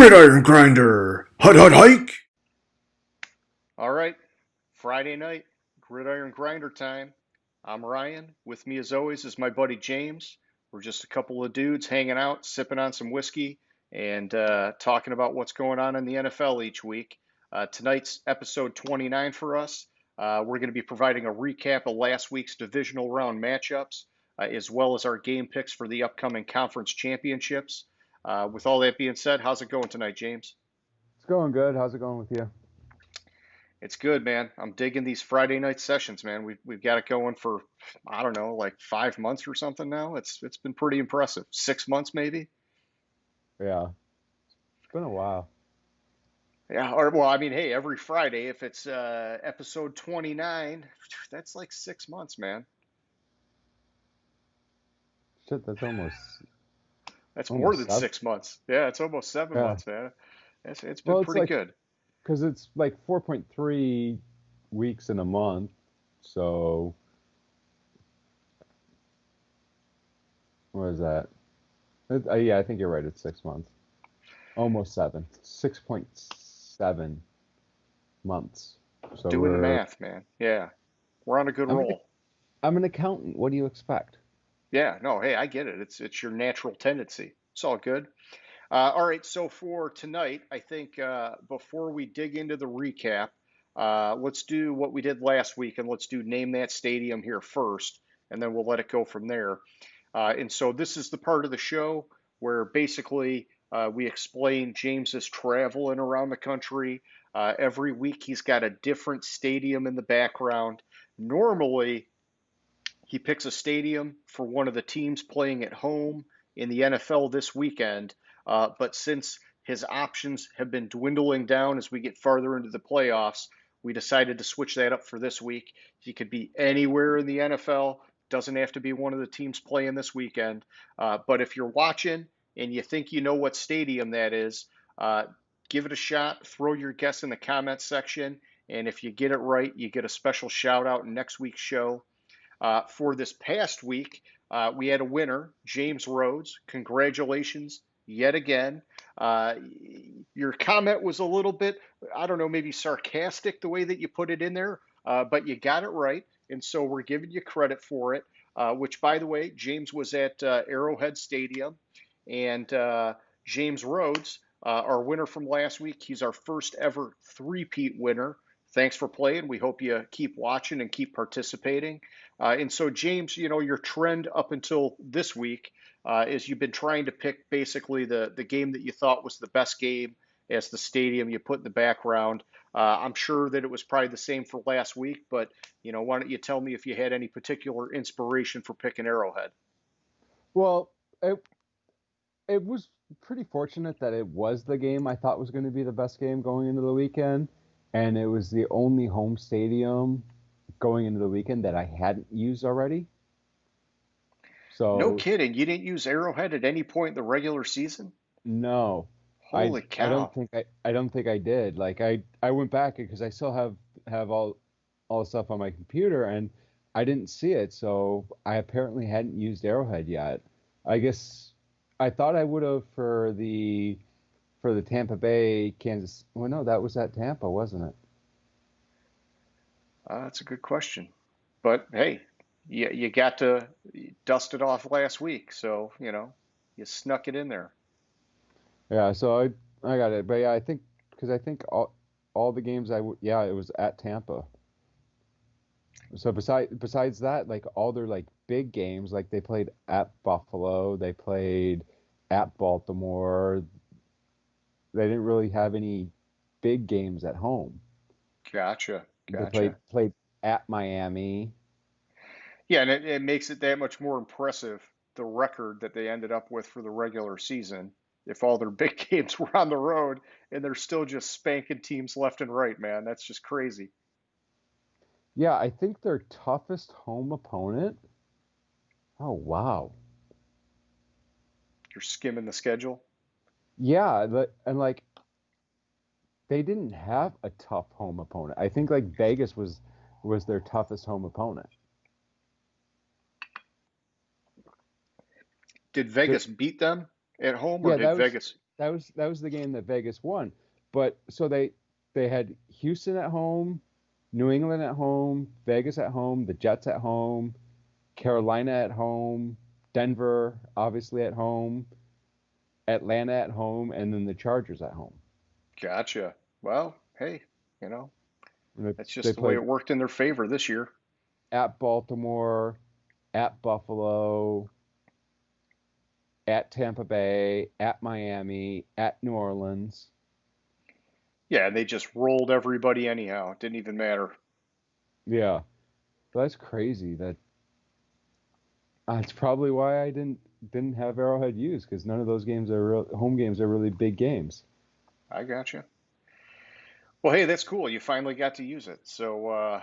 Gridiron Grinder! Hut hut hike! All right, Friday night, Gridiron Grinder time. I'm Ryan. With me, as always, is my buddy James. We're just a couple of dudes hanging out, sipping on some whiskey, and talking about what's going on in the NFL each week. Tonight's episode 29 for us. We're going to be providing a recap of last week's divisional round matchups, as well as our game picks for the upcoming conference championships. With all that being said, how's it going tonight, James? It's going good. How's it going with you? It's good, man. I'm digging these Friday night sessions, man. We've got it going for I don't know, like 5 months or something now. It's been pretty impressive. 6 months maybe. Yeah, it's been a while. Yeah, or well, I mean, hey, every Friday if it's episode 29, that's like 6 months, man. Shit, that's That's more almost than seven. 6 months. Yeah, it's almost seven Yeah. months, man. It's been Well, it's pretty like good. because it's like 4.3 weeks in a month. So what is that? Yeah, I think you're right. It's 6 months. Almost seven. 6.7 months. So Doing the we're. math, man. Yeah, we're on a good I'm an roll. I'm an accountant. What do you expect? Yeah, no, hey, I get it. It's your natural tendency. It's all good. All right, so for tonight, I think before we dig into the recap, let's do what we did last week and let's do name that stadium here first, and then we'll let it go from there. And so this is the part of the show where basically we explain James's traveling around the country. Every week he's got a different stadium in the background. Normally, he picks a stadium for one of the teams playing at home in the NFL this weekend. But since his options have been dwindling down as we get farther into the playoffs, we decided to switch that up for this week. He could be anywhere in the NFL, doesn't have to be one of the teams playing this weekend. But if you're watching and you think you know what stadium that is, uh, give it a shot. Throw your guess in the comments section. And if you get it right, you get a special shout out in next week's show. For this past week, we had a winner, James Rhodes. Congratulations yet again. Uh, your comment was a little bit, I don't know, maybe sarcastic the way that you put it in there, but you got it right. And so we're giving you credit for it, which, by the way, James was at Arrowhead Stadium. And James Rhodes, our winner from last week, he's our first ever three-peat winner. Thanks for playing. We hope you keep watching and keep participating. And so, James, you know, your trend up until this week is you've been trying to pick basically the game that you thought was the best game as the stadium you put in the background. I'm sure that it was probably the same for last week, but, you know, why don't you tell me if you had any particular inspiration for picking Arrowhead? Well, it was pretty fortunate that it was the game I thought was going to be the best game going into the weekend, and it was the only home stadium going into the weekend that I hadn't used already. No So kidding. You didn't use Arrowhead at any point in the regular season? no, I Holy I don't cow. think I don't think I did. Like I went back because I still have all the stuff on my computer and I didn't see it. So I apparently hadn't used Arrowhead yet. I guess I thought I would have for the Tampa Bay Kansas. Well, no, that was at Tampa, wasn't it? That's a good question. But hey, you got to dust it off last week, so you know you snuck it in there. Yeah, so I got it. But yeah, I think because I think all the games yeah, it was at Tampa. So besides that, like all their like big games, like they played at Buffalo, they played at Baltimore. They didn't really have any big games at home. Gotcha, They gotcha. played at Miami. Yeah, and it makes it that much more impressive the record that they ended up with for the regular season. If all their big games were on the road and they're still just spanking teams left and right, man, that's just crazy. Yeah, I think their toughest home opponent. Oh wow. You're skimming the schedule. Yeah, and like they didn't have a tough home opponent. I think like Vegas was their toughest home opponent. Did So Vegas beat them at home, or yeah, did that was Vegas? that was the game that Vegas won. But so they had Houston at home, New England at home, Vegas at home, the Jets at home, Carolina at home, Denver obviously at home, Atlanta at home, and then the Chargers at home. Gotcha. Well, hey, you know, And that's they just the way played it worked in their favor this year. at Baltimore, at Buffalo, at Tampa Bay, at Miami, at New Orleans. Yeah, and they just rolled everybody anyhow. It didn't even matter. Yeah, that's crazy. That's probably why I didn't have Arrowhead used because none of those games are home games are really big games. I gotcha. Well, hey, that's cool. You finally got to use it. So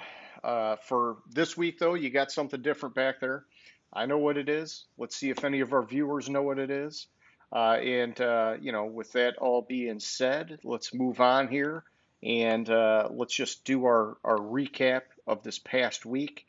for this week, though, you got something different back there. I know what it is. Let's see if any of our viewers know what it is. With that all being said, let's move on here and let's just do our recap of this past week.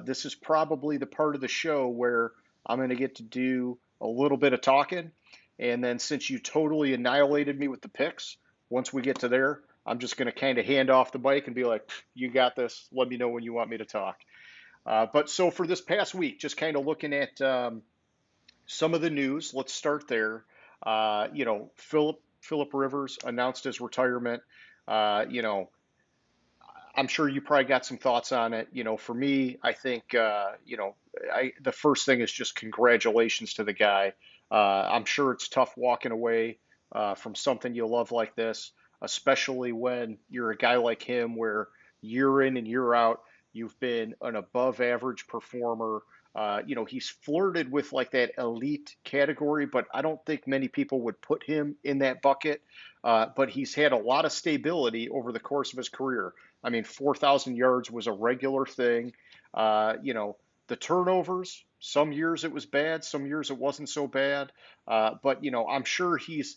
This is probably the part of the show where I'm going to get to do a little bit of talking. And then since you totally annihilated me with the picks, once we get to there, I'm just going to kind of hand off the bike and be like, you got this. Let me know when you want me to talk. But so for this past week, just kind of looking at some of the news. Let's start there. Philip Rivers announced his retirement. Uh, you know, I'm sure you probably got some thoughts on it. For me, I think the first thing is just congratulations to the guy. I'm sure it's tough walking away from something you love like this, especially when you're a guy like him, where year in and year out you've been an above average performer. He's flirted with like that elite category, but I don't think many people would put him in that bucket. But he's had a lot of stability over the course of his career. I mean, 4,000 yards was a regular thing. The turnovers, some years it was bad, some years it wasn't so bad. But I'm sure he's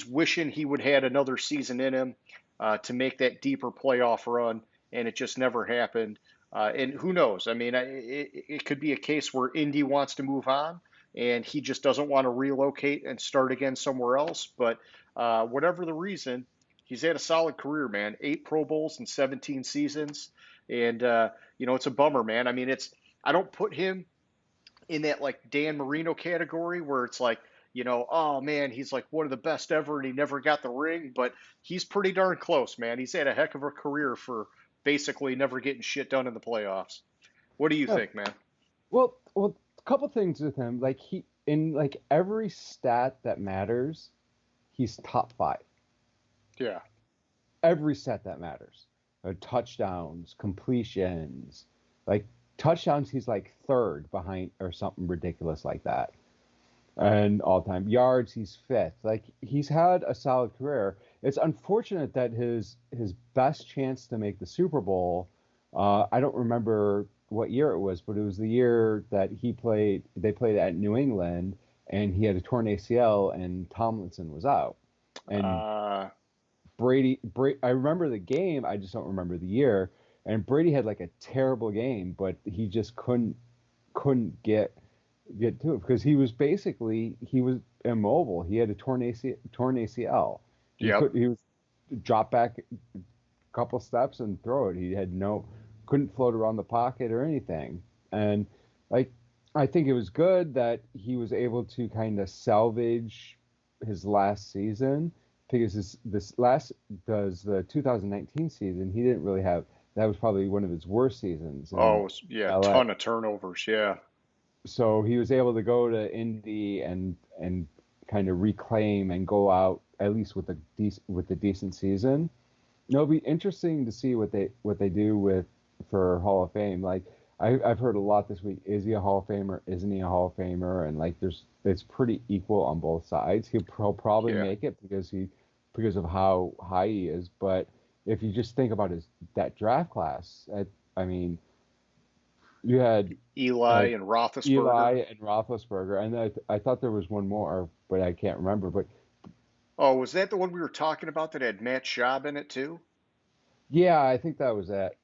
wishing he would had another season in him to make that deeper playoff run, and it just never happened. And who knows? I mean, it could be a case where Indy wants to move on, and he just doesn't want to relocate and start again somewhere else. But whatever the reason, he's had a solid career, man. 8 Pro Bowls in 17 seasons, and it's a bummer, man. I mean, I don't put him in that like Dan Marino category where it's like, oh man, he's like one of the best ever, and he never got the ring, but he's pretty darn close, man. He's had a heck of a career for basically never getting shit done in the playoffs. What do you Yeah. think, man? Well, a couple things with him. Like he in like every stat that matters, he's top five. Yeah. Every stat that matters. Touchdowns, completions, like touchdowns, he's like third behind or something ridiculous like that. And all time yards, he's fifth. Like he's had a solid career. It's unfortunate that his best chance to make the Super Bowl, I don't remember what year it was, but it was the year that they played at New England, and he had a torn ACL, and Tomlinson was out. And Uh, I remember the game, I just don't remember the year. And Brady had like a terrible game, but he just couldn't get to it because he was immobile. He had a torn ACL. yep. He was drop back a couple steps and throw it. He had couldn't float around the pocket or anything. And like I think it was good that he was able to kind of salvage his last season because the 2019 season he didn't really have. That was probably one of his worst seasons in Oh, yeah. LA. Ton of turnovers. Yeah. So he was able to go to Indy and kind of reclaim and go out at least with a decent season. It'll be interesting to see what they do for Hall of Fame. Like I've heard a lot this week. Is he a Hall of Famer? Isn't he a Hall of Famer? And like it's pretty equal on both sides. He'll probably Yeah. make it because of how high he is. But if you just think about that draft class, I mean, you had Eli and Roethlisberger. Eli and Roethlisberger, and I thought there was one more, but I can't remember. But Oh, was that the one we were talking about that had Matt Schaub in it too? yeah, I think that was it.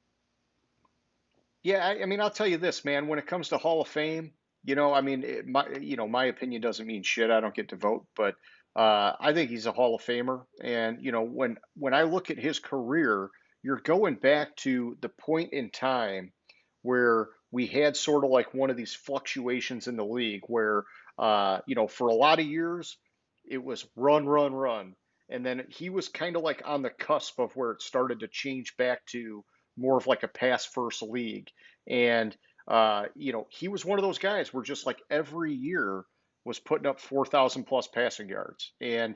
Yeah, I mean, I'll tell you this, man. When it comes to Hall of Fame, I mean, my opinion doesn't mean shit. I don't get to vote, but I think he's a Hall of Famer. And when I look at his career, you're going back to the point in time where we had sort of like one of these fluctuations in the league where for a lot of years it was run, run, run. And then he was kind of like on the cusp of where it started to change back to more of like a pass first league. And he was one of those guys where just like every year was putting up 4,000 plus passing yards, and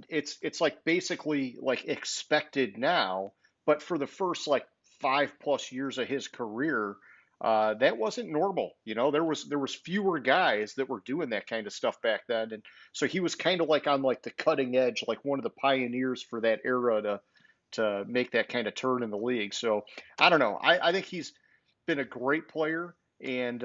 it's like basically like expected now. But for the first like 5 plus years of his career, that wasn't normal. There was fewer guys that were doing that kind of stuff back then, and so he was kind of like on like the cutting edge, like one of the pioneers for that era to make that kind of turn in the league. So I don't know. I think he's been a great player, and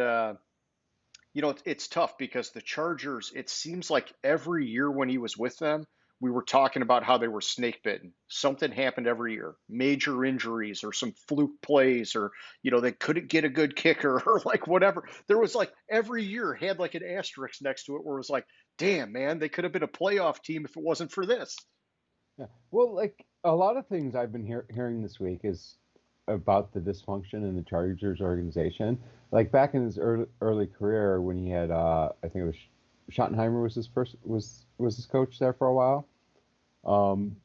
it's tough because the Chargers, it seems like every year when he was with them, we were talking about how they were snake bitten. Something happened every year, major injuries or some fluke plays, or, they couldn't get a good kicker or like whatever. There was like every year had like an asterisk next to it where it was like, damn, man, they could have been a playoff team if it wasn't for this. Yeah. Well, like a lot of things I've been hearing this week is about the dysfunction in the Chargers organization. Like back in his early career when he had, I think it was Schottenheimer was his first was his coach there for a while. Um,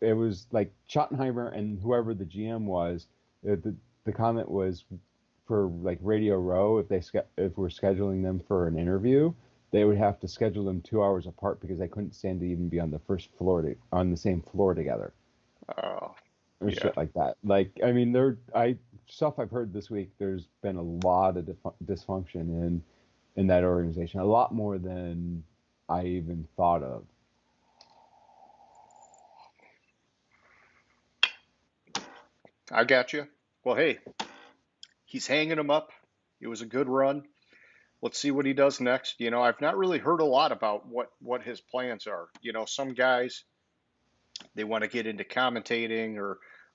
it was like Schottenheimer and whoever the GM was. The comment was for like Radio Row if we're scheduling them for an interview, they would have to schedule them 2 hours apart because they couldn't stand to even be on the first floor on the same floor together Oh, or yeah. shit like that. Like, I mean, stuff I've heard this week. There's been a lot of dysfunction in that organization, a lot more than I even thought of. I got you. Well, hey, he's hanging them up. It was a good run. Let's see what he does next. I've not really heard a lot about what his plans are. Some guys, they want to get into commentating,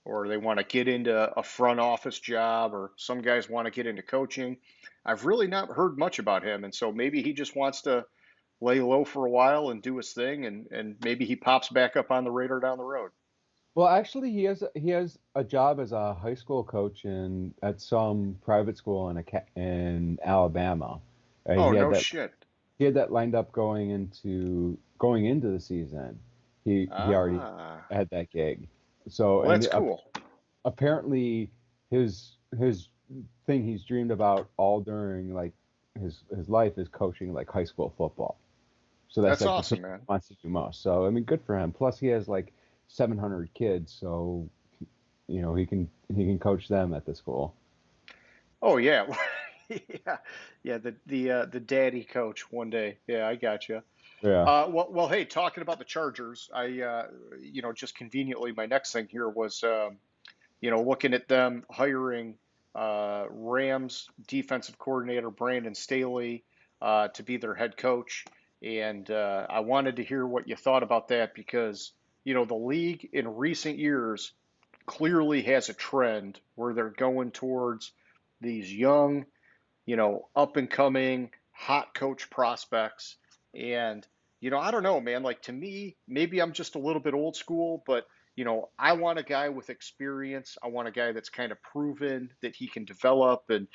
or they want to get into a front office job, or some guys want to get into coaching. I've really not heard much about him, and so maybe he just wants to lay low for a while and do his thing, and maybe he pops back up on the radar down the road. Well, actually, he has a job as a high school coach at some private school in Alabama. Oh, He had no that shit. lined up going into the season. He already Ah, had that gig. So well, and that's cool. apparently his thing he's dreamed about all during like his life is coaching like high school football. So that's That's like the thing awesome, he man. wants to do most. So I mean, good for him. Plus, he has like 700 kids, so he can coach them at the school. Oh yeah, yeah, yeah. The daddy coach one day. Yeah, I got you. Yeah. Well, hey, talking about the Chargers, just conveniently, my next thing here was, looking at them hiring Rams defensive coordinator Brandon Staley to be their head coach, and I wanted to hear what you thought about that because the league in recent years clearly has a trend where they're going towards these young, up and coming hot coach prospects. And, I don't know, man. Like to me, maybe I'm just a little bit old school, but, I want a guy with experience. I want a guy that's kind of proven that he can develop and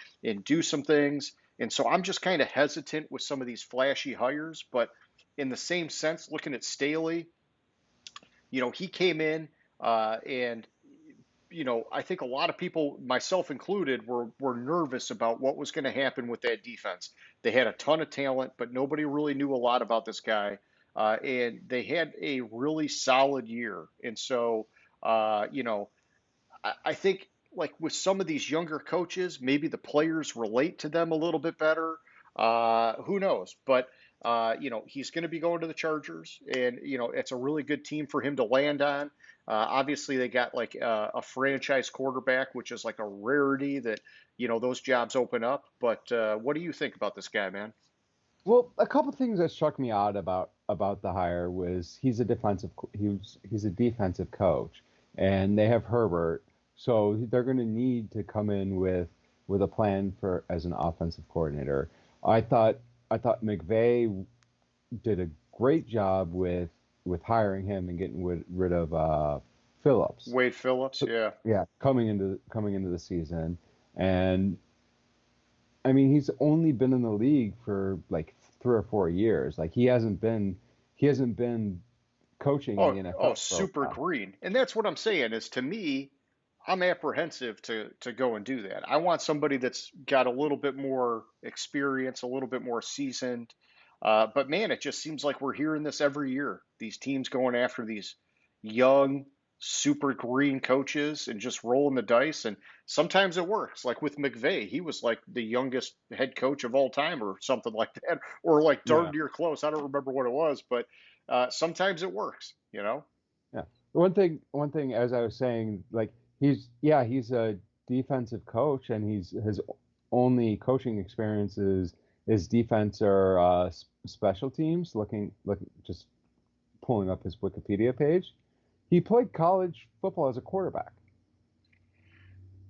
do some things. And so I'm just kind of hesitant with some of these flashy hires. But in the same sense, looking at Staley, he came in and I think a lot of people, myself included, were nervous about what was going to happen with that defense. They had a ton of talent, but nobody really knew a lot about this guy, and they had a really solid year. And so, I think like with some of these younger coaches, maybe the players relate to them a little bit better. Who knows? But he's going to be going to the Chargers, and it's a really good team for him to land on. Obviously, they got like a franchise quarterback, which is like a rarity that those jobs open up. But what do you think about this guy, man? Well, a couple things that struck me odd about the hire was he's a defensive coach, and they have Herbert, so they're going to need to come in with a plan for as an offensive coordinator. I thought I thought McVay did a great job with hiring him and getting rid of Phillips. Wade Phillips, yeah. Yeah, coming into the season, and I mean he's only been in the league for like 3 or 4 years. Like he hasn't been coaching in Oh, the oh, NFL for a super while. green. And that's what I'm saying is to me, I'm apprehensive to go and do that. I want somebody that's got a little bit more experience, a little bit more seasoned. But man, it just seems like we're hearing this every year. These teams going after these young, super green coaches and just rolling the dice. And sometimes it works. Like with McVay, he was like the youngest head coach of all time or something like that, or like darn Yeah, near close. I don't remember what it was, but sometimes it works, you know? yeah. One thing, as I was saying, like he's a defensive coach, and his only coaching experience is defense or special teams. Just pulling up his Wikipedia page. He played college football as a quarterback.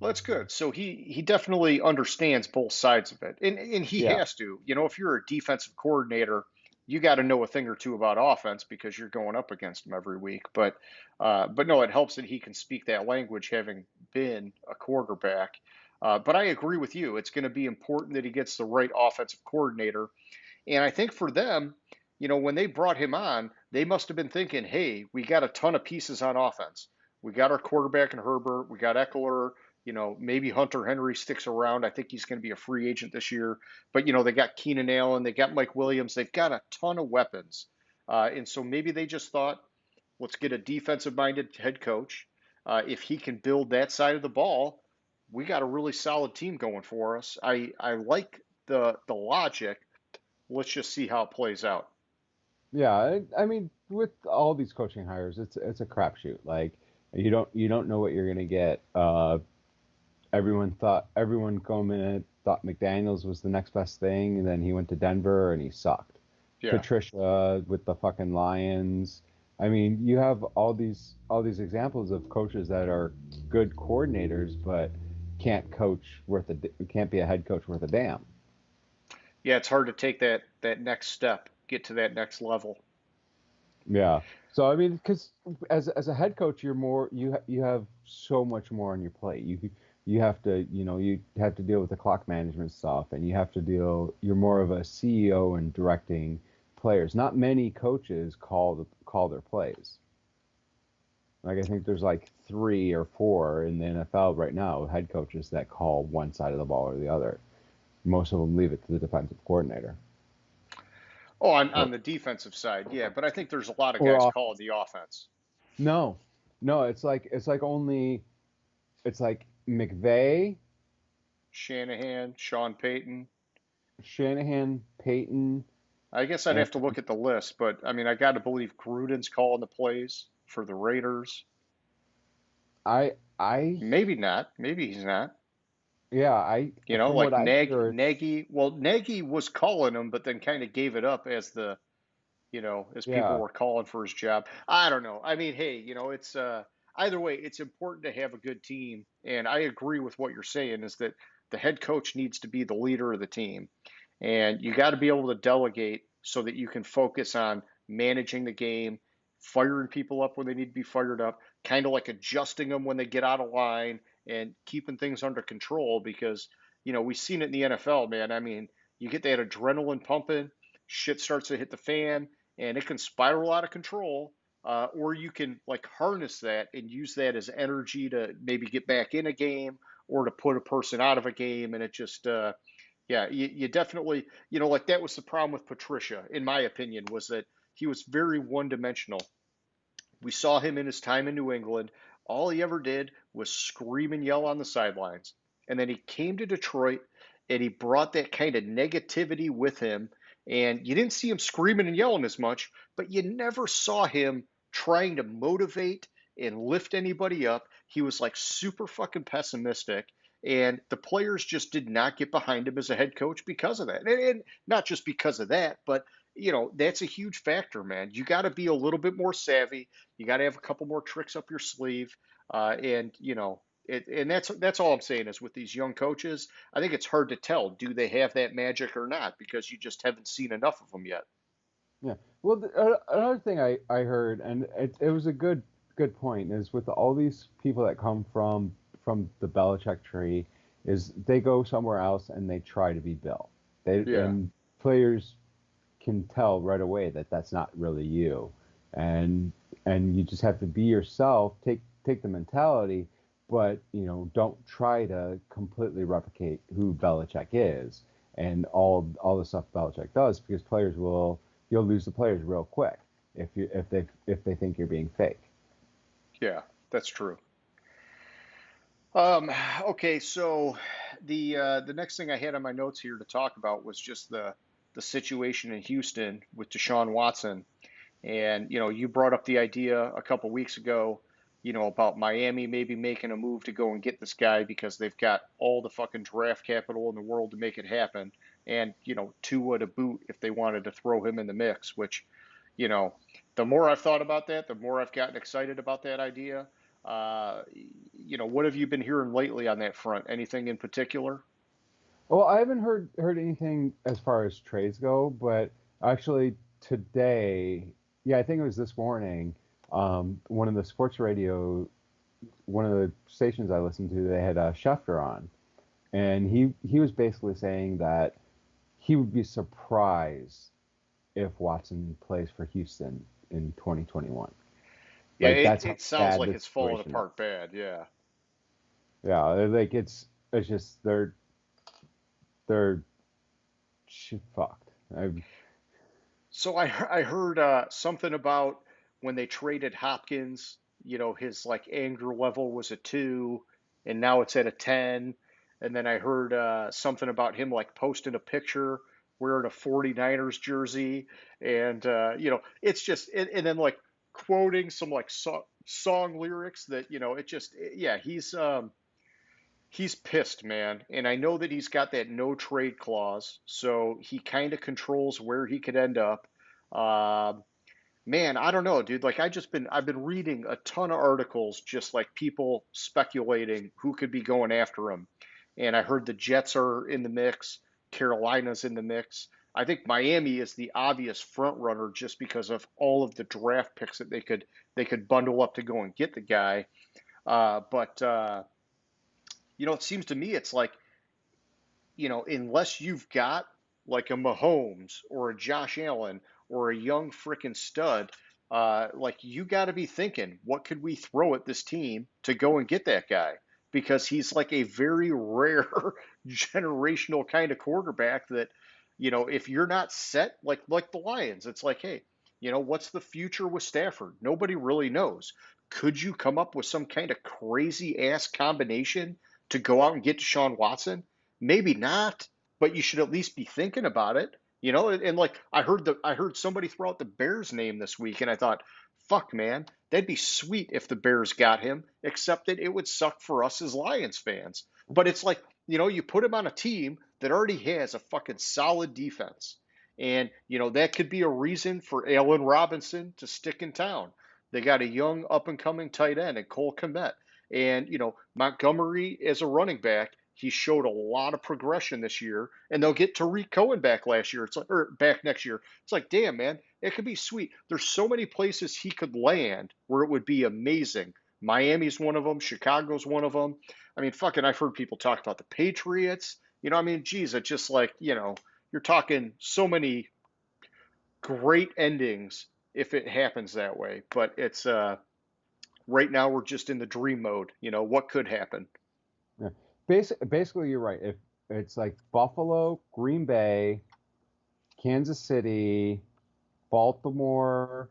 Well, that's good. So he definitely understands both sides of it, and he Yeah, has to. You know, if you're a defensive coordinator, you got to know a thing or two about offense because you're going up against him every week. But no, it helps that he can speak that language, having been a quarterback. But I agree with you. It's going to be important that he gets the right offensive coordinator. And I think for them, you know, when they brought him on, they must have been thinking, hey, we got a ton of pieces on offense. We got our quarterback in Herbert. We got Eckler. You know, maybe Hunter Henry sticks around. I think he's going to be a free agent this year. But, you know, they got Keenan Allen. They got Mike Williams. They've got a ton of weapons. And so maybe they just thought, let's get a defensive minded head coach. If he can build that side of the ball, we got a really solid team going for us. I like the logic. Let's just see how it plays out. yeah. I mean, with all these coaching hires, it's a crapshoot. Like you don't know what you're gonna get. Everyone coming in thought McDaniels was the next best thing, and then he went to Denver and he sucked. Yeah. Patricia with the fucking Lions. I mean, you have all these examples of coaches that are good coordinators, but can't be a head coach worth a damn. Yeah, it's hard to take that next step, get to that next level. Yeah. So I mean, because as a head coach, you have so much more on your plate. You have to deal with the clock management stuff, and you have to deal. You're more of a CEO and directing players. Not many coaches call their plays. Like I think there's like 3 or 4 in the NFL right now, head coaches that call one side of the ball or the other. Most of them leave it to the defensive coordinator. Oh, on Or, the defensive side, yeah, but I think there's a lot of or guys off. calling the offense. No, no, it's like McVay, Shanahan, Sean Payton. Shanahan, Payton, I guess I'd and have to look at the list, but I mean, I got to believe Gruden's calling the plays for the Raiders. I Maybe not. Maybe he's not. yeah, I You know, from what like I hear, Nagy. Well, Nagy was calling him, but then kind of gave it up as as people yeah, were calling for his job. I don't know. I mean, hey, it's either way, it's important to have a good team. And I agree with what you're saying is that the head coach needs to be the leader of the team. And you got to be able to delegate so that you can focus on managing the game, firing people up when they need to be fired up, kind of like adjusting them when they get out of line and keeping things under control because, we've seen it in the NFL, man. I mean, you get that adrenaline pumping, shit starts to hit the fan, and it can spiral out of control. Or you can like harness that and use that as energy to maybe get back in a game or to put a person out of a game. And it just, yeah, you definitely, like that was the problem with Patricia, in my opinion, was that he was very one dimensional. We saw him in his time in New England. All he ever did was scream and yell on the sidelines. And then he came to Detroit and he brought that kind of negativity with him. And you didn't see him screaming and yelling as much, but you never saw him trying to motivate and lift anybody up. He was like super fucking pessimistic. And the players just did not get behind him as a head coach because of that. And not just because of that, but that's a huge factor, man. You got to be a little bit more savvy. You got to have a couple more tricks up your sleeve, and and that's all I'm saying is with these young coaches, I think it's hard to tell do they have that magic or not because you just haven't seen enough of them yet. yeah. Well, another thing I heard, and it was a good point, is with all these people that come from the Belichick tree, is they go somewhere else and they try to be Bill. Yeah, And players can tell right away that that's not really you, and you just have to be yourself. Take the mentality, but don't try to completely replicate who Belichick is and all the stuff Belichick does, because you'll lose the players real quick if they think you're being fake. yeah, that's true. Okay, so the next thing I had on my notes here to talk about was just the situation in Houston with Deshaun Watson. And you brought up the idea a couple weeks ago, about Miami maybe making a move to go and get this guy because they've got all the fucking draft capital in the world to make it happen, and Tua to boot if they wanted to throw him in the mix. Which, you know, the more I've thought about that, the more I've gotten excited about that idea. Uh, what have you been hearing lately on that front? Anything in particular? Well, I haven't heard anything as far as trades go, but actually today, yeah, I think it was this morning. One of the sports radio, one of the stations I listened to, they had Schefter on, and he was basically saying that he would be surprised if Watson plays for Houston in 2021. Yeah, Like, it, that's how it sounds bad like the it's falling situation is. apart bad. Yeah. Yeah, like it's just they're shit fucked. So I heard something about when they traded Hopkins, his like anger level was a 2 and now it's at a 10. And then I heard something about him like posting a picture wearing a 49ers jersey, and it's just, and then like quoting some like song lyrics that, it just, yeah, he's pissed, man. And I know that he's got that no trade clause, so he kind of controls where he could end up. Um, Man, I don't know, dude. Like I've been reading a ton of articles, just like people speculating who could be going after him. And I heard the Jets are in the mix, Carolina's in the mix. I think Miami is the obvious front runner just because of all of the draft picks that they could bundle up to go and get the guy. But it seems to me it's like, unless you've got like a Mahomes or a Josh Allen or a young freaking stud, like you got to be thinking, what could we throw at this team to go and get that guy? Because he's like a very rare generational kind of quarterback that, if you're not set, like the Lions, it's like, hey, what's the future with Stafford? Nobody really knows. Could you come up with some kind of crazy ass combination to go out and get Deshaun Watson? Maybe not, but you should at least be thinking about it. And like I heard somebody throw out the Bears name this week, and I thought, fuck, man, that'd be sweet if the Bears got him, except that it would suck for us as Lions fans. But it's like, you put him on a team that already has a fucking solid defense. And, that could be a reason for Allen Robinson to stick in town. They got a young up and coming tight end and Cole Kmet. And, Montgomery as a running back, he showed a lot of progression this year, and they'll get Tariq Cohen back last year. It's like, or back next year. It's like, damn, man, it could be sweet. There's so many places he could land where it would be amazing. Miami's one of them. Chicago's one of them. I mean, fucking, I've heard people talk about the Patriots. I mean, geez, it's just like, you're talking so many great endings if it happens that way. But it's right now we're just in the dream mode. What could happen? Yeah. Basically, you're right. If it's like Buffalo, Green Bay, Kansas City, Baltimore,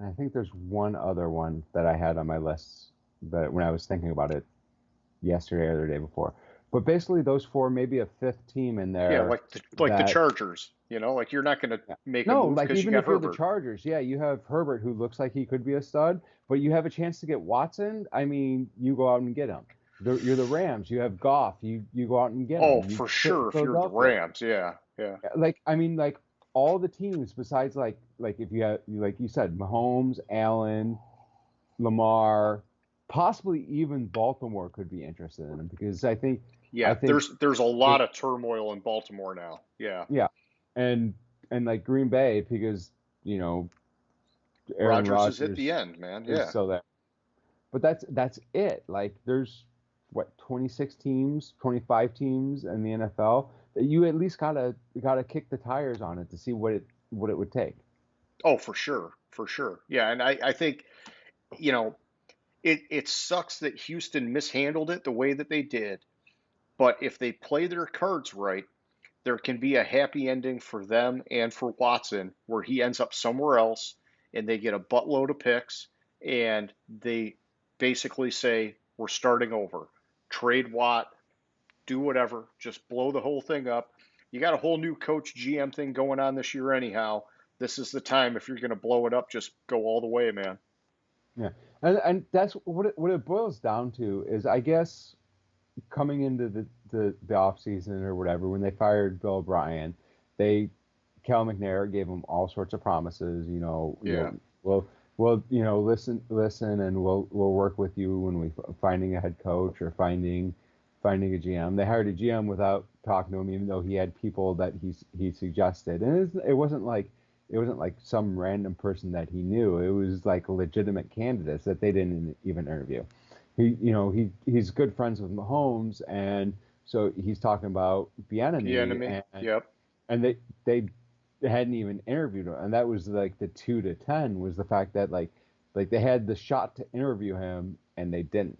and I think there's one other one that I had on my list that when I was thinking about it yesterday or the day before. But basically, those four, maybe a fifth team in Yeah, there like the that, Chargers. Like you're not going to yeah. make a No, move like because you even got if you're the Herbert. Chargers, yeah, you have Herbert who looks like he could be a stud, but you have a chance to get Watson. I mean, you go out and get him. You're the Rams. You have Goff. You go out and get Oh, him. You for sure. If you're the Philadelphia. Rams, yeah, yeah, Like I mean, like all the teams besides like if you have like you said, Mahomes, Allen, Lamar, possibly even Baltimore could be interested in him because I yeah. think There's a they're lot of turmoil in Baltimore now. Yeah, yeah, and and like Green Bay because you know Aaron Rodgers is at the Rodgers end, man. is Yeah. so that. But that's it. Like there's what 26 teams, 25 teams in the NFL that you at least gotta kick the tires on it to see what it would take. Oh, for sure. For sure. Yeah. And I think, you know, it sucks that Houston mishandled it the way that they did. But if they play their cards right, there can be a happy ending for them and for Watson where he ends up somewhere else and they get a buttload of picks and they basically say, we're starting over. Trade Watt, do whatever, just blow the whole thing up. You got a whole new coach GM thing going on this year, anyhow. This is the time if you're going to blow it up, just go all the way, man. Yeah, and that's what it boils down to is I guess coming into the off season or whatever when they fired Bill O'Brien, they Cal McNair gave them all sorts of promises. Yeah. Well, listen, and we'll work with you when we finding a head coach or finding a GM. They hired a GM without talking to him, even though he had people that he suggested, and it wasn't like some random person that he knew. It was like legitimate candidates that they didn't even interview. He's good friends with Mahomes, and so he's talking about The Bieniemy, enemy. and Yep. and they hadn't even interviewed him, and that was like the 2 to 10 was the fact that like they had the shot to interview him and they didn't.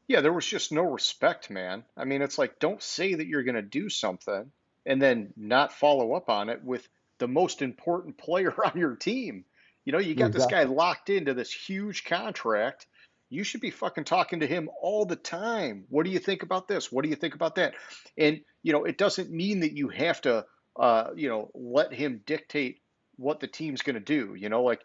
Yeah, there was just no respect, man. I mean, it's like, don't say that you're going to do something and then not follow up on it with the most important player on your team. You got this guy Exactly. locked into this huge contract. You should be fucking talking to him all the time. What do you think about this? What do you think about that? And, it doesn't mean that you have to, let him dictate what the team's going to do. Like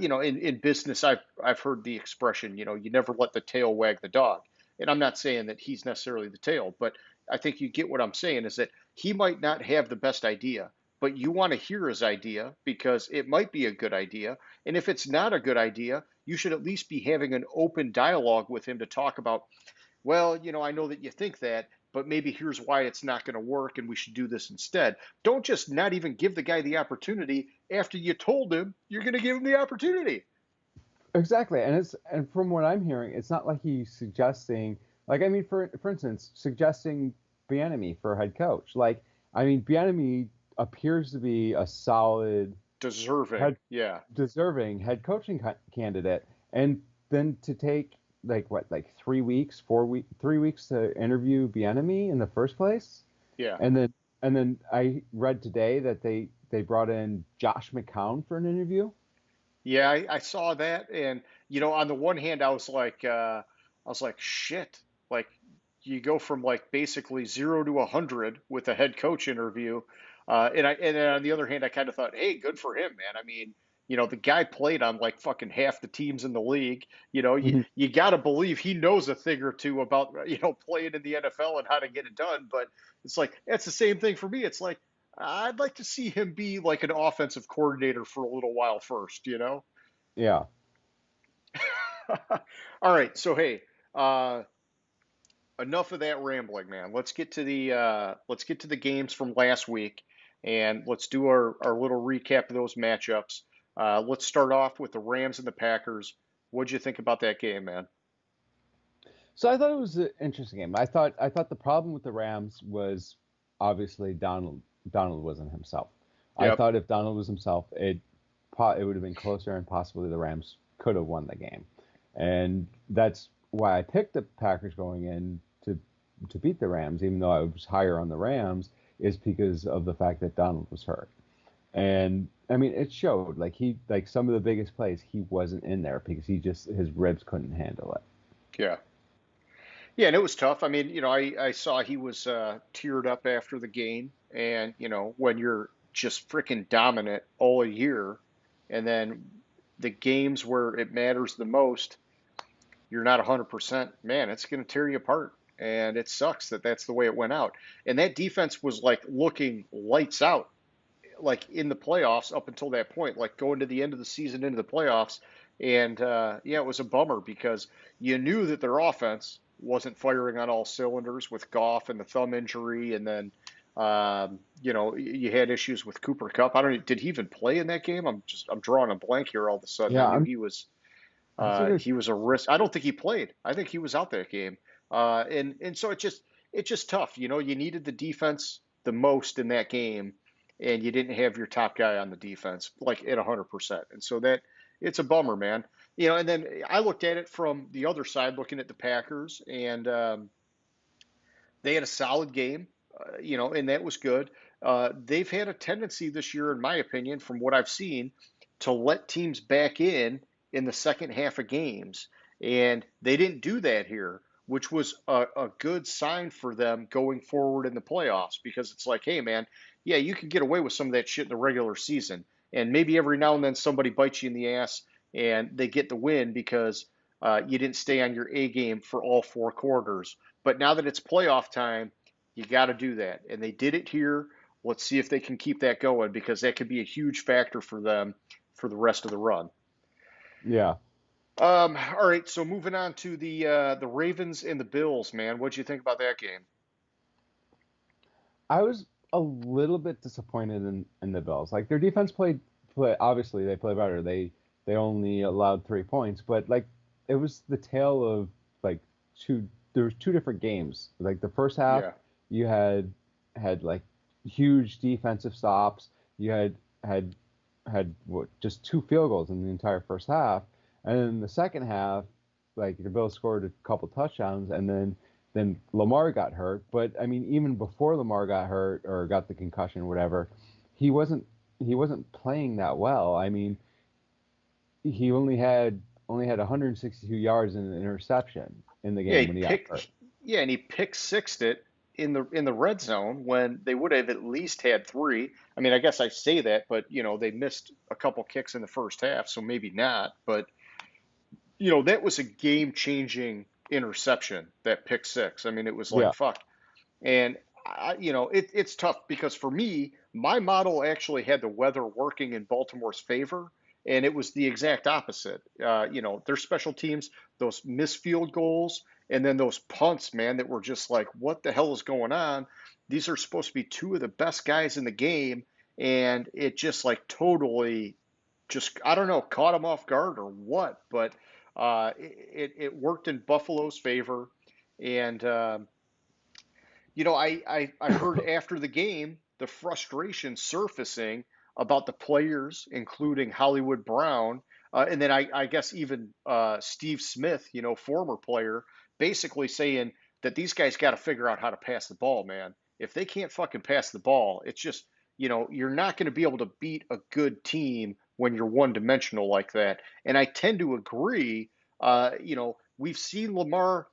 in business, I've heard the expression, you never let the tail wag the dog. And I'm not saying that he's necessarily the tail, but I think you get what I'm saying is that he might not have the best idea, but you want to hear his idea because it might be a good idea. And if it's not a good idea, you should at least be having an open dialogue with him to talk about, well, I know that you think that, but maybe here's why it's not going to work and we should do this instead. Don't just not even give the guy the opportunity after you told him you're going to give him the opportunity. Exactly, and from what I'm hearing, it's not like he's suggesting, like I mean, for instance, suggesting Bieniemy for head coach. Like I mean, Bieniemy appears to be a solid Deserving. head Yeah. deserving head coaching candidate, and then to take like what, like 3 weeks, 3 weeks to interview Bieniemy in the first place, Yeah. and then I read today that they brought in Josh McCown for an interview. Yeah, I saw that, and on the one hand, I was like, shit. Like, you go from like basically 0 to 100 with a head coach interview, and then on the other hand, I kind of thought, hey, good for him, man. I mean, the guy played on like fucking half the teams in the league. You got to believe he knows a thing or two about playing in the NFL and how to get it done. But it's like that's the same thing for me. It's like I'd like to see him be like an offensive coordinator for a little while first. Yeah. All right, so hey, uh, enough of that rambling, man. Let's get to the games from last week, and let's do our little recap of those matchups. Let's start off with the Rams and the Packers. What'd you think about that game, man? So I thought it was an interesting game. I thought the problem with the Rams was obviously Donald wasn't himself. I Yep. thought if Donald was himself, it would have been closer and possibly the Rams could have won the game. And that's why I picked the Packers going in to beat the Rams, even though I was higher on the Rams, is because of the fact that Donald was hurt. And I mean, it showed like some of the biggest plays he wasn't in there because his ribs couldn't handle it. Yeah. Yeah, and it was tough. I mean, I saw he was teared up after the game, and when you're just freaking dominant all year, and then the games where it matters the most, you're not 100%, man, it's going to tear you apart. And it sucks that that's the way it went out. And that defense was like looking lights out, like in the playoffs up until that point, like going to the end of the season into the playoffs. And yeah, it was a bummer because you knew that their offense wasn't firing on all cylinders with Goff and the thumb injury. And then You had issues with Cooper Kupp. I don't know, did he even play in that game? I'm drawing a blank here all of a sudden. I Yeah, knew I'm sort of he was a risk. I don't think he played. I think he was out that game. And so it's just tough. You needed the defense the most in that game, and you didn't have your top guy on the defense like at 100%. And so that it's a bummer, man. And then I looked at it from the other side, looking at the Packers, and they had a solid game, and that was good. They've had a tendency this year, in my opinion, from what I've seen, to let teams back in the second half of games. And they didn't do that here, which was a good sign for them going forward in the playoffs because it's like, hey, man, yeah, you can get away with some of that shit in the regular season. And maybe every now and then somebody bites you in the ass and they get the win because you didn't stay on your A game for all 4 quarters. But now that it's playoff time, you got to do that. And they did it here. Let's see if they can keep that going because that could be a huge factor for them for the rest of the run. yeah. All right, so moving on to the Ravens and the Bills, man. What'd you think about that game? I was a little bit disappointed in the Bills. Like their defense obviously they play better. They only allowed 3 points, but like it was the tale of like there was two different games. Like the first half Yeah. you had like huge defensive stops. You had what, just 2 field goals in the entire first half. And then the second half, like the Bills scored a couple touchdowns, and then Lamar got hurt. But I mean, even before Lamar got hurt or got the concussion, or whatever, he wasn't playing that well. I mean, he only had 162 yards and an interception in the Yeah, game when he got hurt. and he pick sixed it in the red zone when they would have at least had three. I mean, I guess I say that, but they missed a couple kicks in the first half, so maybe not. But that was a game-changing interception, that pick six. I mean, it was Yeah, like fuck. And it's tough because for me, my model actually had the weather working in Baltimore's favor, and it was the exact opposite. Their special teams, those missed field goals, and then those punts, man, that were just like, what the hell is going on? These are supposed to be two of the best guys in the game, and it just like totally just I don't know, caught them off guard or what, but it worked in Buffalo's favor, and I heard after the game the frustration surfacing about the players, including Hollywood Brown, and then I guess even Steve Smith, former player, basically saying that these guys got to figure out how to pass the ball, man. If they can't fucking pass the ball, it's just, you're not going to be able to beat a good team when you're one dimensional like that. And I tend to agree. We've seen Lamar,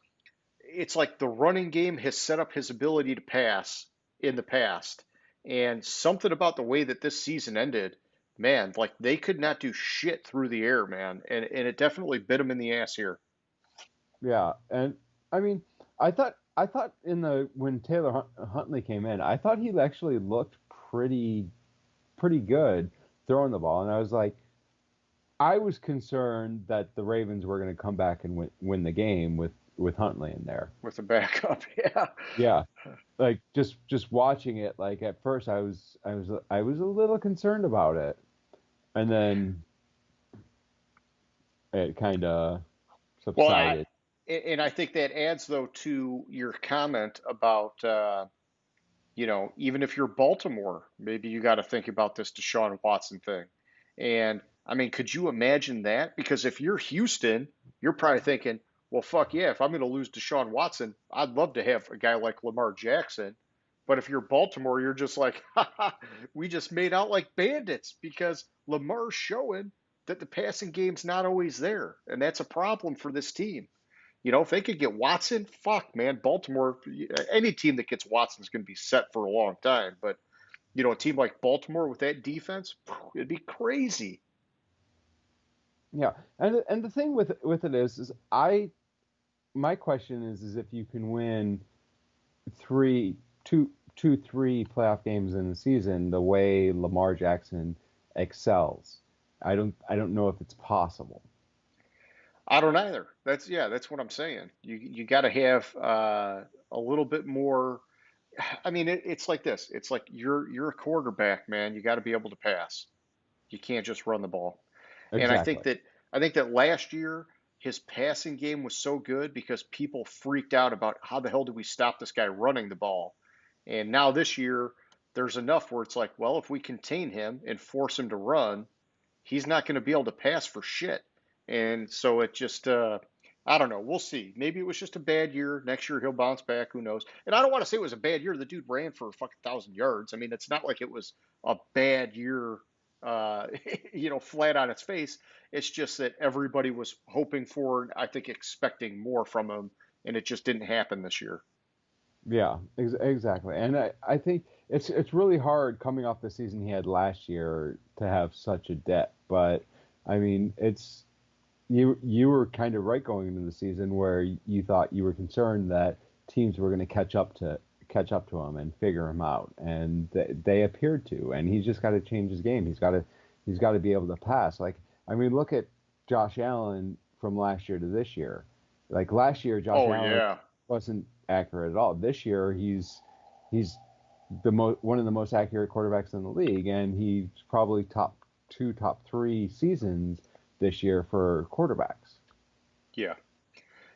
it's like the running game has set up his ability to pass in the past. And something about the way that this season ended, man, like they could not do shit through the air, man. And it definitely bit them in the ass here. yeah, and I mean, I thought in the when Taylor Huntley came in, I thought he actually looked pretty good throwing the ball, and I was concerned that the Ravens were going to come back and win the game with Huntley in there. With the backup, yeah. Yeah, like just watching it, like at first I was a little concerned about it, and then it kind of Well, subsided. and I think that adds though to your comment about even if you're Baltimore, maybe you got to think about this Deshaun Watson thing. And I mean, could you imagine that? Because if you're Houston, you're probably thinking, well, fuck yeah, if I'm going to lose Deshaun Watson, I'd love to have a guy like Lamar Jackson. But if you're Baltimore, you're just like, we just made out like bandits because Lamar's showing that the passing game's not always there. And that's a problem for this team. If they could get Watson, fuck, man, Baltimore, any team that gets Watson is going to be set for a long time. But, a team like Baltimore with that defense, it'd be crazy. Yeah, and the thing with it is my question is if you can win three two two three playoff games in the season the way Lamar Jackson excels. I don't know if it's possible. I don't either. That's what I'm saying. You got to have a little bit more. I mean, it's like this. It's like you're a quarterback, man. You got to be able to pass. You can't just run the ball. And Exactly. I think that last year his passing game was so good because people freaked out about how the hell do we stop this guy running the ball. And now this year there's enough where it's like, well, if we contain him and force him to run, he's not going to be able to pass for shit. And so it just, I don't know. We'll see. Maybe it was just a bad year. Next year he'll bounce back. Who knows? And I don't want to say it was a bad year. The dude ran for a fucking 1,000 yards. I mean, it's not like it was a bad year, uh, flat on its face. It's just that everybody was hoping for, I think, expecting more from him, and it just didn't happen this year. Yeah, exactly. And I think it's really hard coming off the season he had last year to have such a depth. But I mean, it's you were kind of right going into the season where you thought you were concerned that teams were going to catch up to him and figure him out, and they appeared to. And he's just got to change his game. He's got to be able to pass. Like, I mean, look at Josh Allen from last year to this year. Like last year, Josh Oh Allen yeah, wasn't accurate at all. This year, he's one of the most accurate quarterbacks in the league, and he's probably top two, top three seasons this year for quarterbacks. yeah,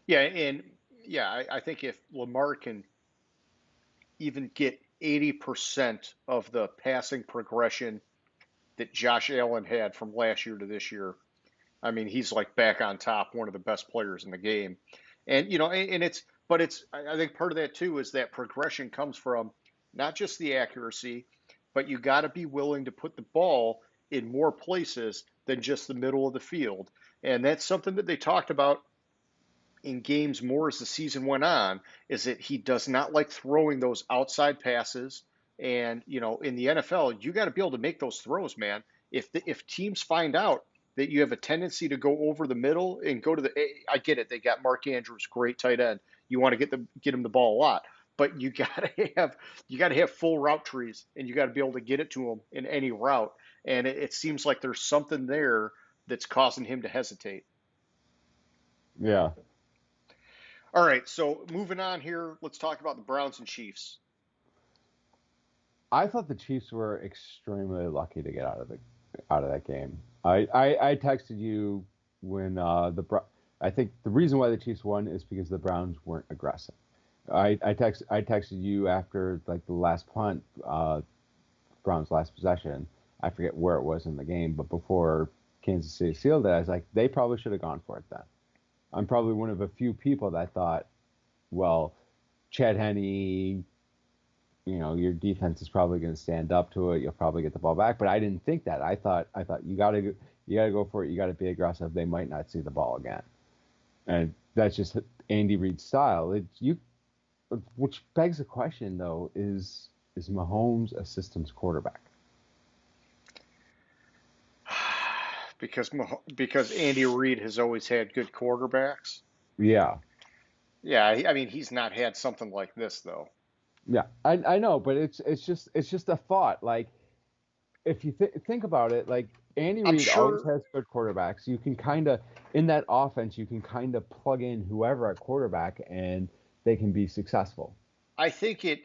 yeah, and yeah. I think if Lamar can even get 80% of the passing progression that Josh Allen had from last year to this year, I mean, he's like back on top, one of the best players in the game. And, and I think part of that too is that progression comes from not just the accuracy, but you got to be willing to put the ball in more places than just the middle of the field. And that's something that they talked about in games more as the season went on, is that he does not like throwing those outside passes. And in the NFL, you got to be able to make those throws, man. If teams find out that you have a tendency to go over the middle and go to I get it. They got Mark Andrews, great tight end. You want to get him the ball a lot, but you got to have full route trees, and you got to be able to get it to him in any route. And it seems like there's something there that's causing him to hesitate. Yeah, All right, so moving on here, let's talk about the Browns and Chiefs. I thought the Chiefs were extremely lucky to get out of that game. I texted you when I think the reason why the Chiefs won is because the Browns weren't aggressive. I texted you after like the last punt, Browns' last possession. I forget where it was in the game, but before Kansas City sealed it, I was like, they probably should have gone for it then. I'm probably one of a few people that thought, well, Chad Henne, your defense is probably going to stand up to it. You'll probably get the ball back. But I didn't think that. I thought you got to go for it. You got to be aggressive. They might not see the ball again, and that's just Andy Reid's style. Which begs the question though: is Mahomes a systems quarterback? Because Andy Reid has always had good quarterbacks. Yeah, Yeah, I mean he's not had something like this though. yeah, I know, but it's just a thought. Like if you think about it, like Andy I'm Reid always sure. has good quarterbacks. You can kind of in that offense, you can kind of plug in whoever at quarterback, and they can be successful. I think it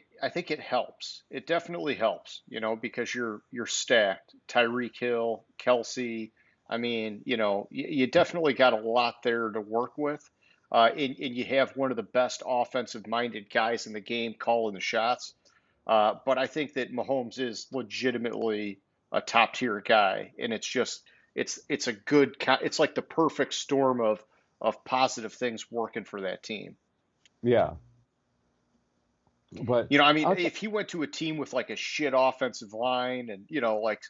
helps. It definitely helps, because you're stacked. Tyreek Hill, Kelsey. I mean, you definitely got a lot there to work with. And you have one of the best offensive minded guys in the game calling the shots. But I think that Mahomes is legitimately a top tier guy, and it's a it's like the perfect storm of positive things working for that team. Yeah, but I mean, I'll t- if he went to a team with like a shit offensive line and, like,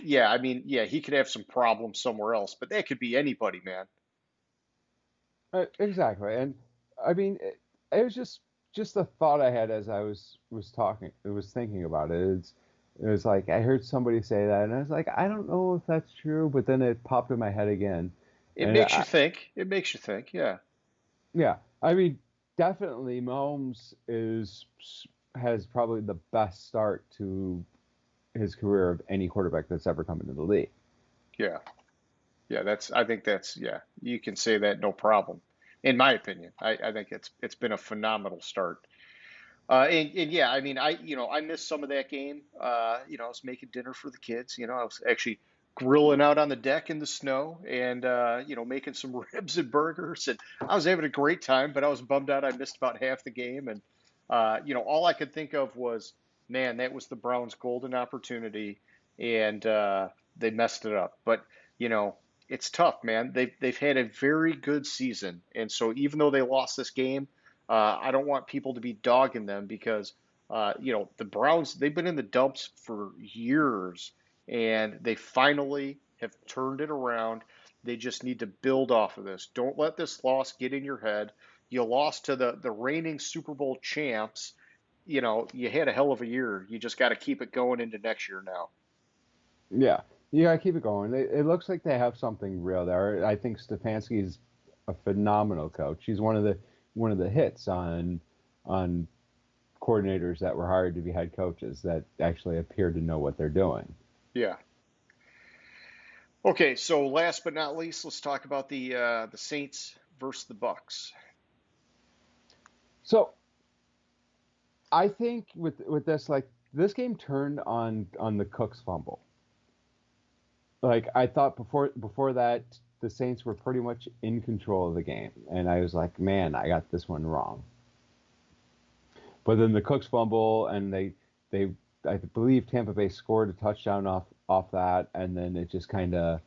yeah, I mean, yeah, he could have some problems somewhere else, but that could be anybody, man. exactly, and I mean, it was just a thought I had as I was thinking about it. It was like I heard somebody say that, and I was like, I don't know if that's true, but then it popped in my head again, It and makes you think. It makes you think. Yeah. yeah, I mean, definitely Mahomes has probably the best start to his career of any quarterback that's ever come into the league. Yeah. Yeah. I think yeah, you can say that no problem. In my opinion, I think it's been a phenomenal start. And yeah, I mean, I missed some of that game. I was making dinner for the kids. I was actually grilling out on the deck in the snow and, making some ribs and burgers. And I was having a great time, but I was bummed out I missed about half the game. And, all I could think of was, man, that was the Browns' golden opportunity. And they messed it up. But, you know, it's tough, man. They've had a very good season. And so even though they lost this game, I don't want people to be dogging them because, the Browns, they've been in the dumps for years and they finally have turned it around. They just need to build off of this. Don't let this loss get in your head. You lost to the reigning Super Bowl champs. You had a hell of a year. You just got to keep it going into next year now. Yeah, yeah, keep it going. It looks like they have something real there. I think Stefanski's a phenomenal coach. He's one of the hits on coordinators that were hired to be head coaches that actually appear to know what they're doing. Yeah. Okay, so last but not least, let's talk about the Saints versus the Bucks. So I think with this, like, this game turned on the Cooks fumble. Like, I thought before that the Saints were pretty much in control of the game, and I was like, man, I got this one wrong. But then the Cooks fumble, and they I believe Tampa Bay scored a touchdown off that, and then it just kind of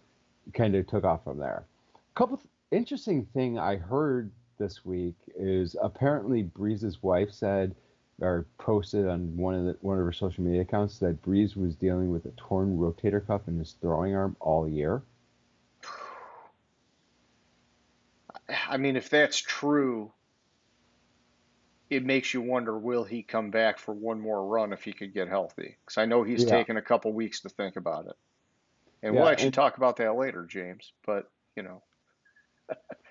took off from there. A couple interesting thing I heard this week is apparently Breeze's wife said or posted on one of her social media accounts that Breeze was dealing with a torn rotator cuff in his throwing arm all year. I mean, if that's true, it makes you wonder, will he come back for one more run if he could get healthy? Because I know he's Yeah, taken a couple weeks to think about it. And we'll yeah, actually talk about that later, James. But,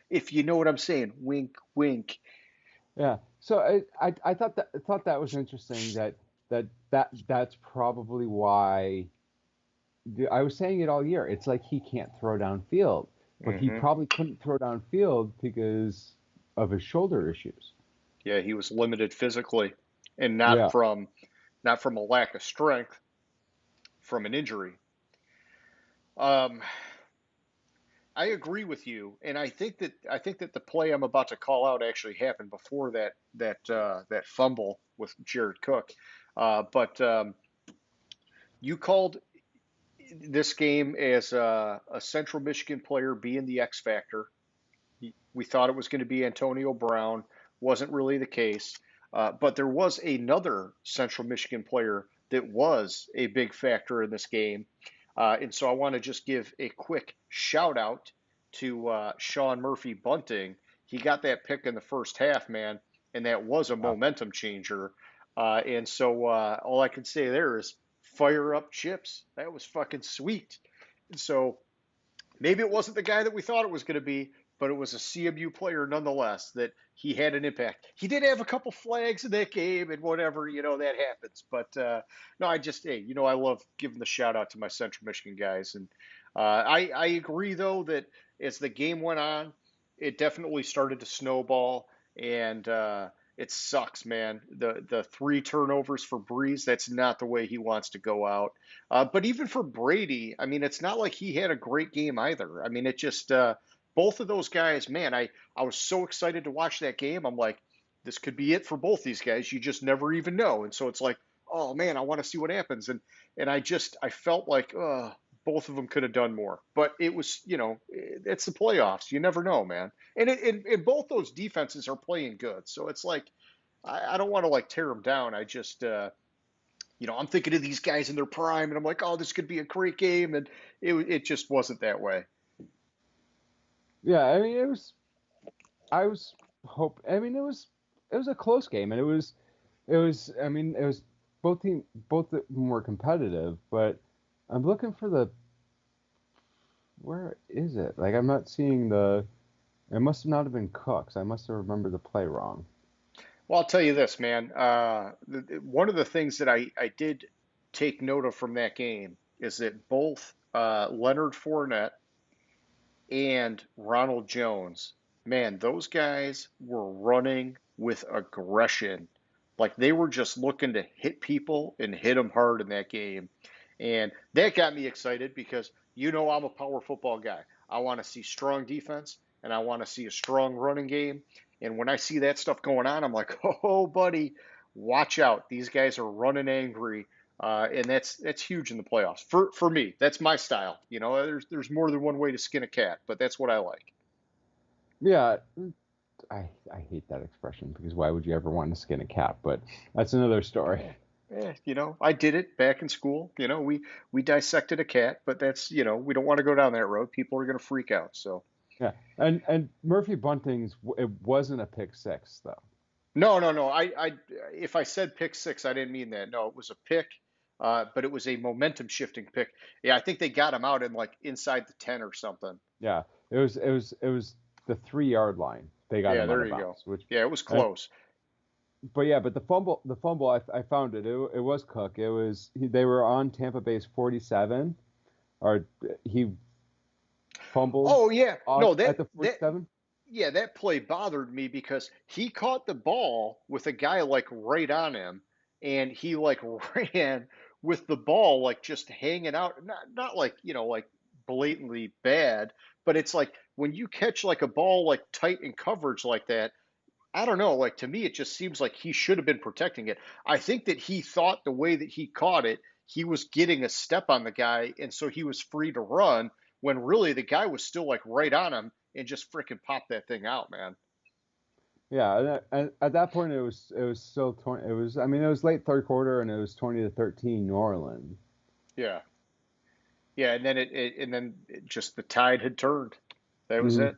if you know what I'm saying, wink, wink. yeah. So I thought that was interesting that's probably why I was saying it all year. It's like he can't throw downfield, but he Hmm. probably couldn't throw downfield because of his shoulder issues. Yeah, he was limited physically and not Yeah. from a lack of strength, from an injury. Um, I agree with you, and I think that the play I'm about to call out actually happened before that fumble with Jared Cook. But you called this game as a Central Michigan player being the X factor. We thought it was going to be Antonio Brown. Wasn't really the case. But there was another Central Michigan player that was a big factor in this game. And so I want to just give a quick shout out to Sean Murphy Bunting. He got that pick in the first half, man, and that was a Yeah. momentum changer. And so all I can say there is fire up chips. That was fucking sweet. And so maybe it wasn't the guy that we thought it was going to be, but it was a CMU player nonetheless that he had an impact. He did have a couple flags in that game and whatever, that happens. But no, hey, I love giving the shout out to my Central Michigan guys. And I agree, though, that as the game went on, it definitely started to snowball. And it sucks, man. The three turnovers for Breeze, that's not the way he wants to go out. But even for Brady, I mean, it's not like he had a great game either. I mean, it just both of those guys, man, I was so excited to watch that game. I'm like, this could be it for both these guys. You just never even know. And so it's like, oh man, I want to see what happens. And I felt like, both of them could have done more. But it was, it's the playoffs. You never know, man. And both those defenses are playing good. So it's like, I don't want to like tear them down. I just, I'm thinking of these guys in their prime, and I'm like, oh, this could be a great game, and it just wasn't that way. Yeah, I mean, I was I mean, it was a close game, and I mean, it was both of them were competitive, but I'm looking for where is it? Like, I'm not seeing it must not have been Cooks. I must have remembered the play wrong. Well, I'll tell you this, man. One of the things that I did take note of from that game is that both Leonard Fournette and Ronald Jones, man, those guys were running with aggression Like they were just looking to hit people and hit them hard in that game. And that got me excited because I'm a power football guy. I want to see strong defense and I want to see a strong running game. And when I see that stuff going on, I'm like, oh, buddy, watch out. These guys are running angry. And that's huge in the playoffs for me. That's my style. There's more than one way to skin a cat, but that's what I like. Yeah, I hate that expression because why would you ever want to skin a cat? But that's another story. I did it back in school. We dissected a cat, but that's, we don't want to go down that road. People are going to freak out. So Yeah, and Murphy Bunting's it wasn't a pick six though. no, no, no. If I said pick six, I didn't mean that. No, it was a pick, but it was a momentum shifting pick. Yeah, I think they got him out in like inside the 10 or something. Yeah, it was the 3 yard line. They got Yeah, him out there of you go. bounds, which Yeah, it was and, close. but the fumble I found it was Cook. They were on Tampa Bay's 47, or he fumbled Oh yeah, no, at the that 47. yeah, that play bothered me because he caught the ball with a guy like right on him, and he like ran with the ball like just hanging out, not like like blatantly bad, but it's like when you catch like a ball like tight in coverage like that. I don't know, like to me it just seems like he should have been protecting it. I think that he thought the way that he caught it, he was getting a step on the guy, and so he was free to run when really the guy was still like right on him and just freaking popped that thing out, man. Yeah, and at that point it was still 20. It was late third quarter and it was 20-13 New Orleans. Yeah. Yeah, and then just the tide had turned. That was hmm it.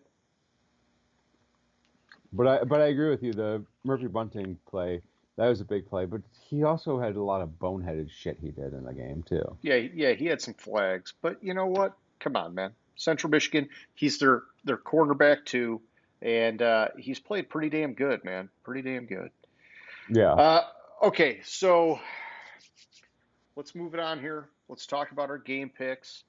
But I agree with you. The Murphy Bunting play, that was a big play, but he also had a lot of boneheaded shit he did in the game too. Yeah, yeah, he had some flags, but you know what? Come on, man. Central Michigan, he's their cornerback too, and he's played pretty damn good, man. Pretty damn good. Yeah. Uh, okay, so let's move it on here. Let's talk about our game picks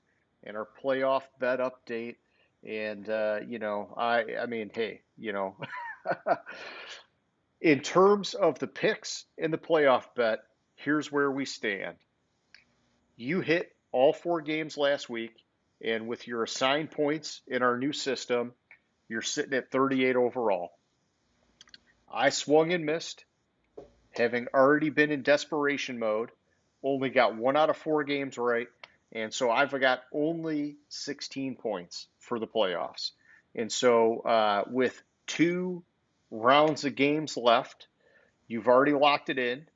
and our playoff bet update. And I mean, hey, in terms of the picks in the playoff bet, here's where we stand. You hit all 4 games last week, and with your assigned points in our new system, you're sitting at 38 overall. I swung and missed, having already been in desperation mode, only got 1 out of 4 games right, and so I've got only 16 points for the playoffs. And so with 2 rounds of games left, you've already locked it in.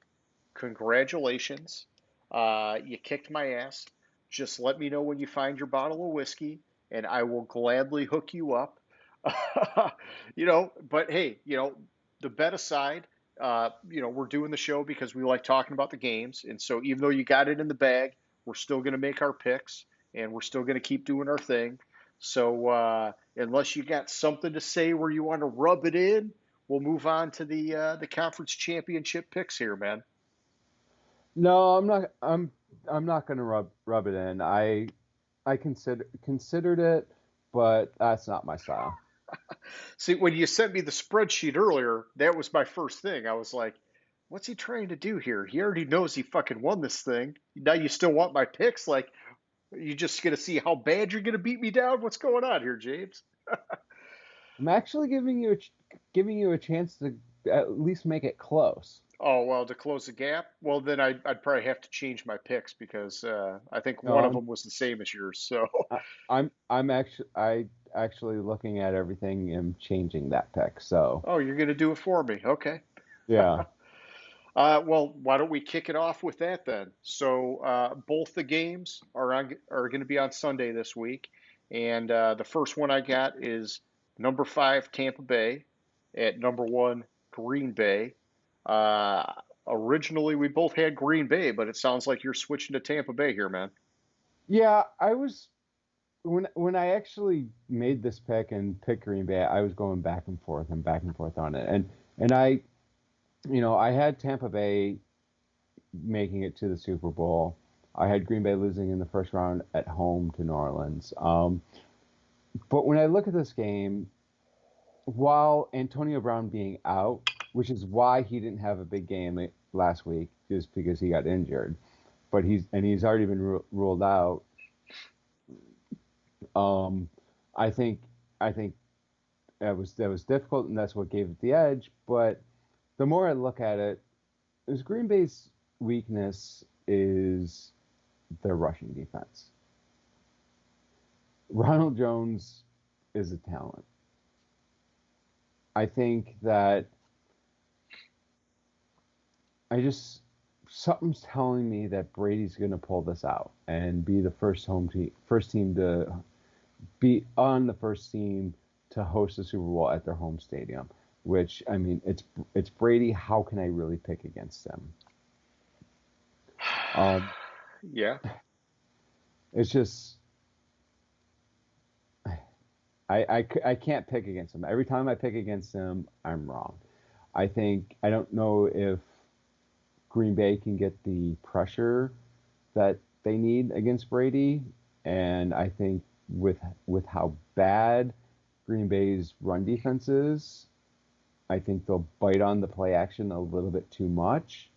Congratulations. You kicked my ass. Just let me know when you find your bottle of whiskey, and I will gladly hook you up. But hey, the bet aside, we're doing the show because we like talking about the games. And so even though you got it in the bag, we're still going to make our picks and we're still going to keep doing our thing. So unless you got something to say where you want to rub it in, we'll move on to the conference championship picks here, man. No, I'm not gonna rub it in. I considered it, but that's not my style. See, when you sent me the spreadsheet earlier, that was my first thing. I was like, what's he trying to do here? He already knows he fucking won this thing. Now you still want my picks? Like, you just gonna see how bad you're gonna beat me down? What's going on here, James? I'm actually giving you a chance to at least make it close. Oh, well, to close the gap? Well, then I'd probably have to change my picks because I think No, one of them was the same as yours. So, I actually looking at everything and changing that pick. So oh, you're gonna do it for me. Okay. yeah, Well, why don't we kick it off with that then? So both the games are going to be on Sunday this week, and the first one I got is number 5 Tampa Bay at number 1 Green Bay. Uh, Originally we both had Green Bay, but it sounds like you're switching to Tampa Bay here, man. yeah. I was when I actually made this pick and picked Green Bay, I was going back and forth on it, and I had Tampa Bay making it to the Super Bowl. I had Green Bay losing in the first round at home to New Orleans. But when I look at this game, while Antonio Brown being out, which is why he didn't have a big game last week, just because he got injured. But he's already been ruled out. Um, I think I think that was difficult, and that's what gave it the edge. But the more I look at it, is Green Bay's weakness is their rushing defense. Ronald Jones is a talent. I think that I just something's telling me that Brady's going to pull this out and be the first team to be on the first team to host the Super Bowl at their home stadium. Which, I mean, it's Brady. How can I really pick against them? Yeah. It's just I can't pick against them. Every time I pick against them, I'm wrong. I don't know if Green Bay can get the pressure that they need against Brady, and I think with how bad Green Bay's run defense is, I think they'll bite on the play action a little bit too much.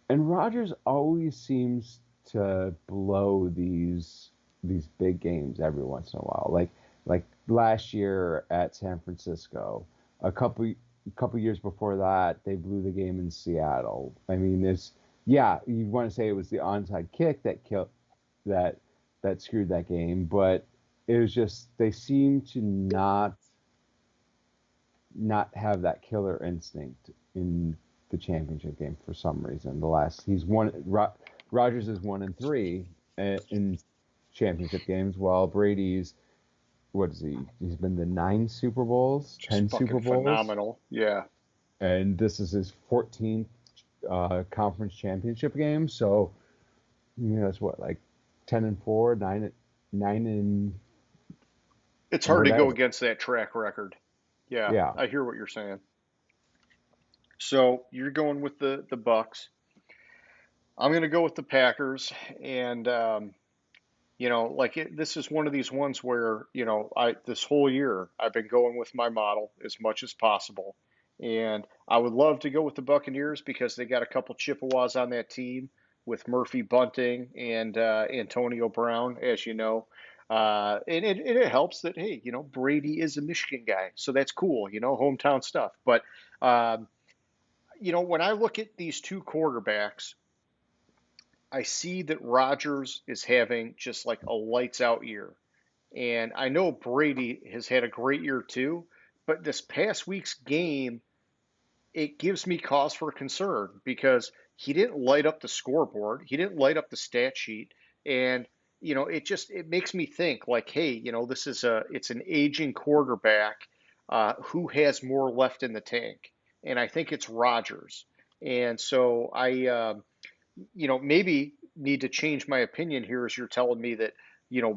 And Rodgers always seems to blow these big games every once in a while. Like last year at San Francisco, a couple years before that, they blew the game in Seattle. I mean, you want to say it was the onside kick that screwed that game, but it was just they seem to not have that killer instinct in the championship game for some reason. Rodgers is 1-3 in championship games, while Brady's what is he? He's been to 9 Super Bowls, Just 10 fucking Super Bowls, phenomenal. Yeah. and this is his 14th conference championship game. So that's what, like 10-4, 9 and It's hard to go whatever. against that track record. Yeah, Yeah. I hear what you're saying. So you're going with the Bucks. I'm going to go with the Packers, and this is one of these ones where I this whole year I've been going with my model as much as possible, and I would love to go with the Buccaneers because they got a couple Chippewas on that team with Murphy Bunting and Antonio Brown, as you know. And it helps that, hey, Brady is a Michigan guy, so that's cool, hometown stuff. But um, when I look at these two quarterbacks, I see that Rodgers is having just like a lights out year. And I know Brady has had a great year too, but this past week's game, it gives me cause for concern because he didn't light up the scoreboard, he didn't light up the stat sheet, and it makes me think like, hey, it's an aging quarterback who has more left in the tank, and I think it's Rodgers. And so I maybe need to change my opinion here as you're telling me that,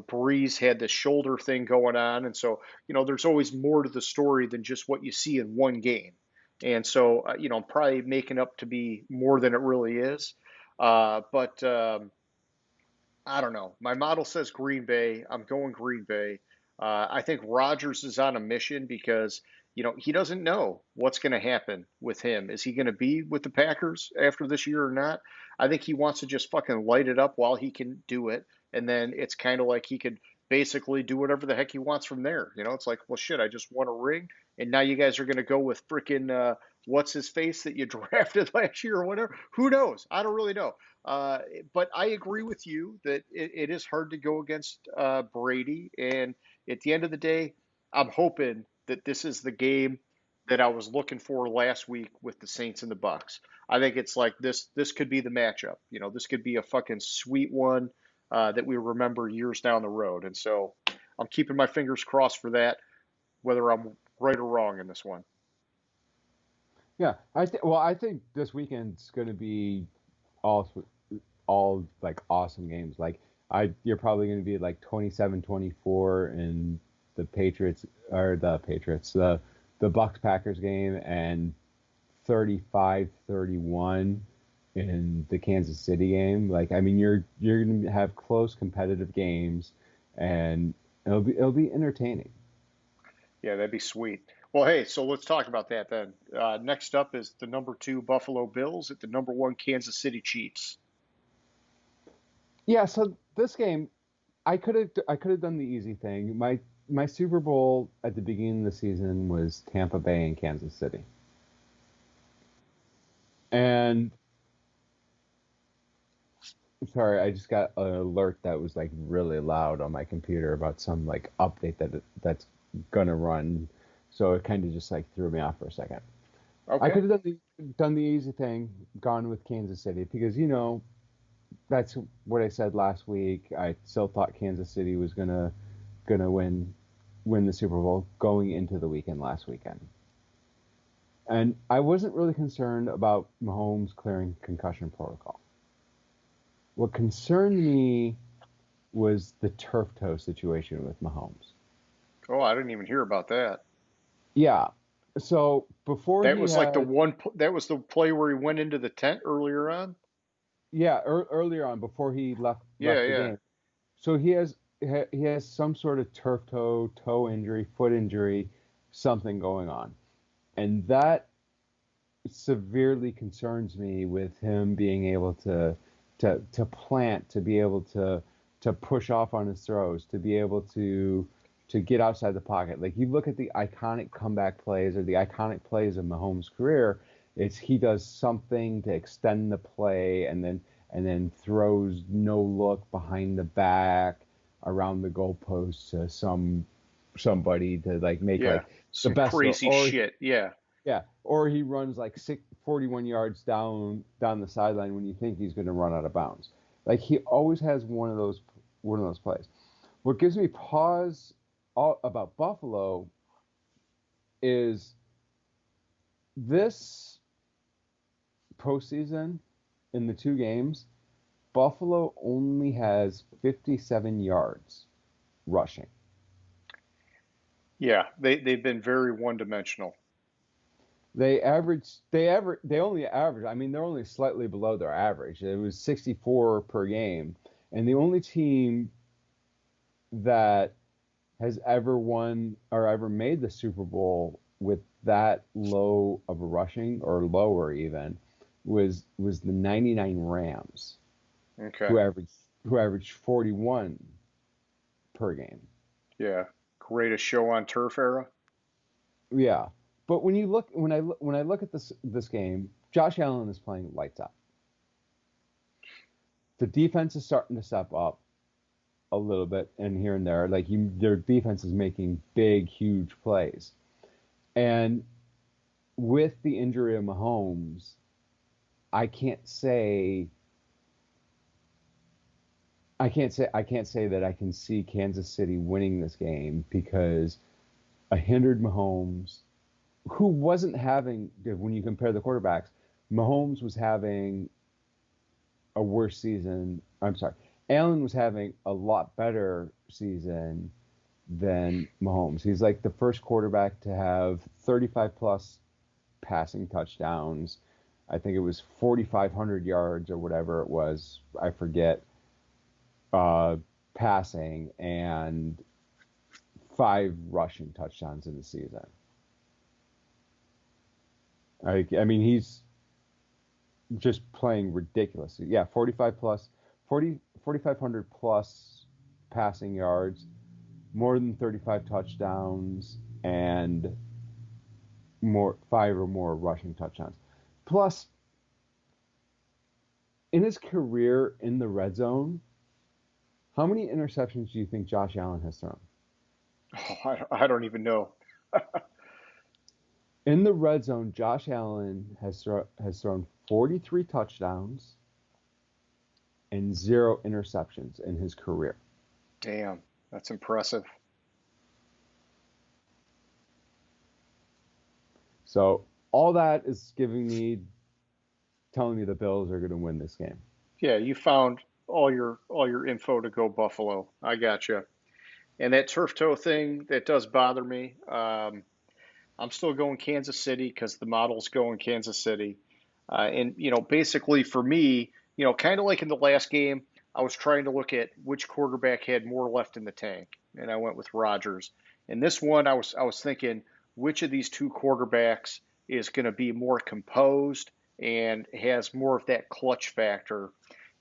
Breeze had this shoulder thing going on. And so, there's always more to the story than just what you see in one game. And so, I'm probably making up to be more than it really is. But I don't know. My model says Green Bay. I'm going Green Bay. I think Rodgers is on a mission because, he doesn't know what's going to happen with him. Is he going to be with the Packers after this year or not? I think he wants to just fucking light it up while he can do it. And then it's kind of like he could basically do whatever the heck he wants from there. It's like, well, shit, I just won a ring. And now you guys are going to go with freaking, what's his face that you drafted last year or whatever. Who knows? I don't really know. But I agree with you that it is hard to go against Brady. And at the end of the day, I'm hoping that this is the game that I was looking for last week with the Saints and the Bucks. I think it's like this could be the matchup. This could be a fucking sweet one that we remember years down the road. And so I'm keeping my fingers crossed for that, whether I'm right or wrong in this one. Yeah, I think this weekend's going to be all all like awesome games. Like you're probably going to be like 27-24 in the Bucks Packers game, and 35-31 in the Kansas City game. Like, I mean, you're going to have close competitive games, and it'll be entertaining. Yeah, that'd be sweet. Well, hey, so let's talk about that then. Next up is the number two Buffalo Bills at the number one Kansas City Chiefs. Yeah, so this game, I could have done the easy thing. My Super Bowl at the beginning of the season was Tampa Bay and Kansas City. And sorry, I just got an alert that was like really loud on my computer about some like update that's gonna run. So it kind of just like threw me off for a second. I Okay. could have done the easy thing, gone with Kansas City because that's what I said last week. I still thought Kansas City was gonna win the Super Bowl going into the weekend last weekend. And I wasn't really concerned about Mahomes clearing concussion protocol. What concerned me was the turf toe situation with Mahomes. Oh, I didn't even hear about that. Yeah. So before That he was like the had, one, that was the play where he went into the tent earlier on. yeah, earlier on before he Yeah, left the yeah. game. So he has some sort of turf toe injury, foot injury, something going on, and that severely concerns me with him being able to plant, to be able to push off on his throws, to be able to get outside the pocket. Like you look at the iconic comeback plays or the iconic plays of Mahomes' career, it's he does something to extend the play and then throws no look behind the back around the goalpost to somebody to like make Yeah. like the Some best throw, crazy shit. Yeah. yeah, or he runs like 41 yards down the sideline when you think he's going to run out of bounds. Like he always has one of those plays. What gives me pause about Buffalo is this postseason in the two games, Buffalo only has 57 yards rushing. Yeah. They've been very one dimensional. They only average, I mean, they're only slightly below their average. It was 64 per game. And the only team that has ever won or ever made the Super Bowl with that low of a rushing or lower even was the 99 Rams Okay. who averaged who averaged 41 per game. Yeah. Greatest show on turf era. Yeah. But when I look at this game, Josh Allen is playing lights out. The defense is starting to step up a little bit and here and there. Like their defense is making big, huge plays. And with the injury of Mahomes, I can't say I can't say that I can see Kansas City winning this game because a hindered Mahomes, who wasn't having when you compare the quarterbacks, Mahomes was having a worse season. I'm sorry, Allen was having a lot better season than Mahomes. He's like the first quarterback to have 35 plus passing touchdowns. I think it was 4,500 yards or whatever it was. I forget. Uh, Passing and five rushing touchdowns in the season. I mean, he's just playing ridiculous. Yeah, 45 plus, 4,500 plus passing yards, more than 35 touchdowns, and five or more rushing touchdowns. Plus, in his career in the red zone, how many interceptions do you think Josh Allen has thrown? Oh, I don't even know. In the red zone, Josh Allen has thrown 43 touchdowns and zero interceptions in his career. Damn. That's impressive. So all that is telling me the Bills are going to win this game. Yeah. You found all your info to go Buffalo. I got you. And that turf toe thing, that does bother me. I'm still going Kansas City because the model's going Kansas City. And, basically for me, kind of like in the last game, I was trying to look at which quarterback had more left in the tank, and I went with Rodgers. And this one, I was thinking, which of these two quarterbacks is going to be more composed and has more of that clutch factor.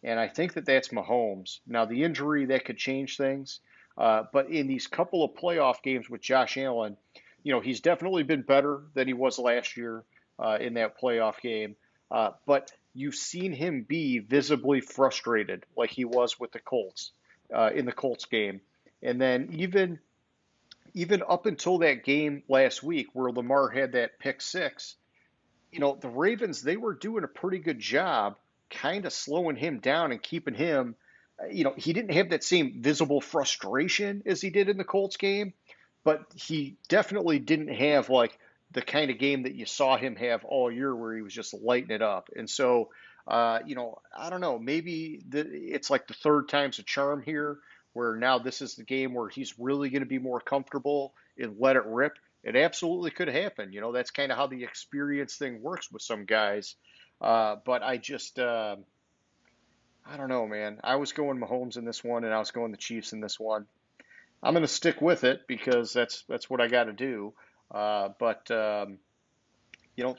And I think that that's Mahomes. Now, the injury, that could change things. But in these couple of playoff games with Josh Allen, he's definitely been better than he was last year in that playoff game. But you've seen him be visibly frustrated like he was with the Colts in the Colts game. And then even up until that game last week where Lamar had that pick six, the Ravens, they were doing a pretty good job kind of slowing him down and keeping him, he didn't have that same visible frustration as he did in the Colts game, but he definitely didn't have like the kind of game that you saw him have all year where he was just lighting it up. And so, I don't know, maybe it's like the third time's a charm here, where now this is the game where he's really going to be more comfortable and let it rip. It absolutely could happen. That's kind of how the experience thing works with some guys. But I just, I don't know, man. I was going Mahomes in this one, and I was going the Chiefs in this one. I'm going to stick with it because that's what I got to do. But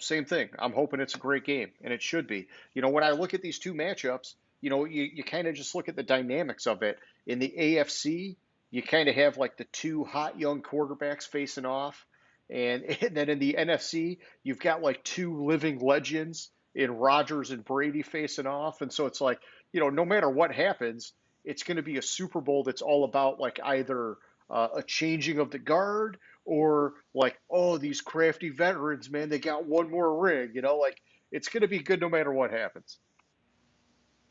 same thing. I'm hoping it's a great game, and it should be. When I look at these two matchups, you kind of just look at the dynamics of it. In the AFC, you kind of have like the two hot young quarterbacks facing off. And then in the NFC, you've got like two living legends in Rodgers and Brady facing off. And so it's like, no matter what happens, it's going to be a Super Bowl that's all about like either a changing of the guard or like, oh, these crafty veterans, man, they got one more ring, like it's going to be good no matter what happens.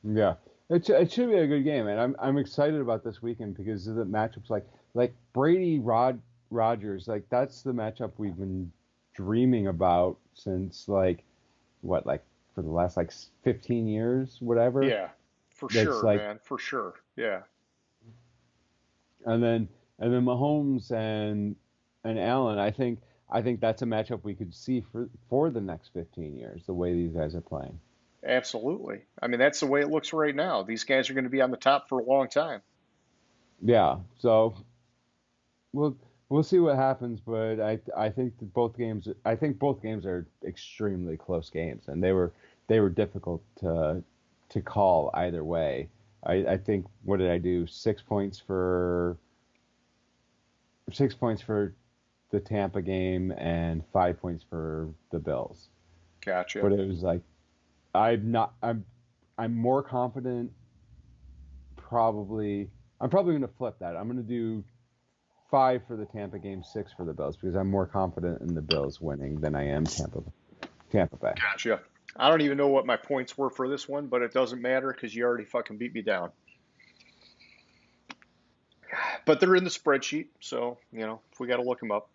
Yeah, it should be a good game, and I'm excited about this weekend because of the matchups like Brady Rodgers, like that's the matchup we've been dreaming about since like for the last like 15 years, whatever. Yeah, for That's sure, like, man, for sure. Yeah. and then Mahomes and Allen, I think that's a matchup we could see for the next 15 years, the way these guys are playing. Absolutely. I mean, that's the way it looks right now. These guys are going to be on the top for a long time. Yeah, so we'll see what happens, but I think that both games are extremely close games, and they were difficult to call either way. I think, what did I do? 6 points for the Tampa game and 5 points for the Bills. Gotcha. But it was like I'm more confident. I'm probably going to flip that. I'm going to do 5 for the Tampa game, 6 for the Bills, because I'm more confident in the Bills winning than I am Tampa Bay. Gotcha. I don't even know what my points were for this one, but it doesn't matter because you already fucking beat me down. But they're in the spreadsheet, so, if we got to look them up.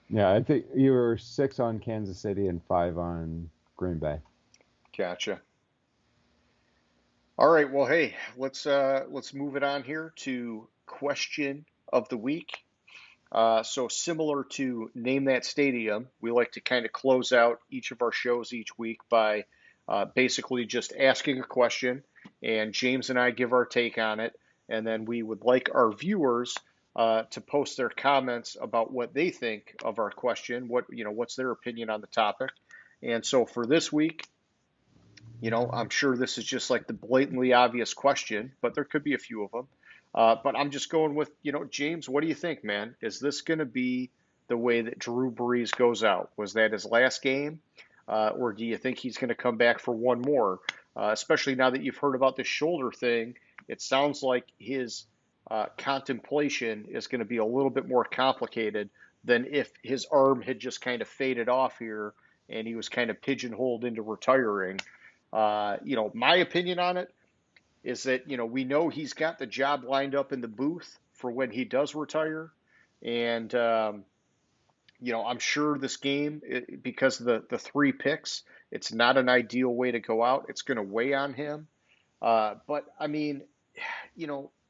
Yeah, I think you were 6 on Kansas City and 5 on Green Bay. Gotcha. All right, well, hey, let's move it on here to question of the week. So similar to Name That Stadium, we like to kind of close out each of our shows each week by basically just asking a question, and James and I give our take on it, and then we would like our viewers to post their comments about what they think of our question, what's their opinion on the topic. And so for this week, I'm sure this is just like the blatantly obvious question, but there could be a few of them. But I'm just going with, James, what do you think, man? Is this going to be the way that Drew Brees goes out? Was that his last game? Or do you think he's going to come back for one more? Especially now that you've heard about this shoulder thing, it sounds like his contemplation is going to be a little bit more complicated than if his arm had just kind of faded off here and he was kind of pigeonholed into retiring. My opinion on it is that, we know he's got the job lined up in the booth for when he does retire. And, I'm sure this game, because of the 3 picks, it's not an ideal way to go out. It's going to weigh on him. But, I mean,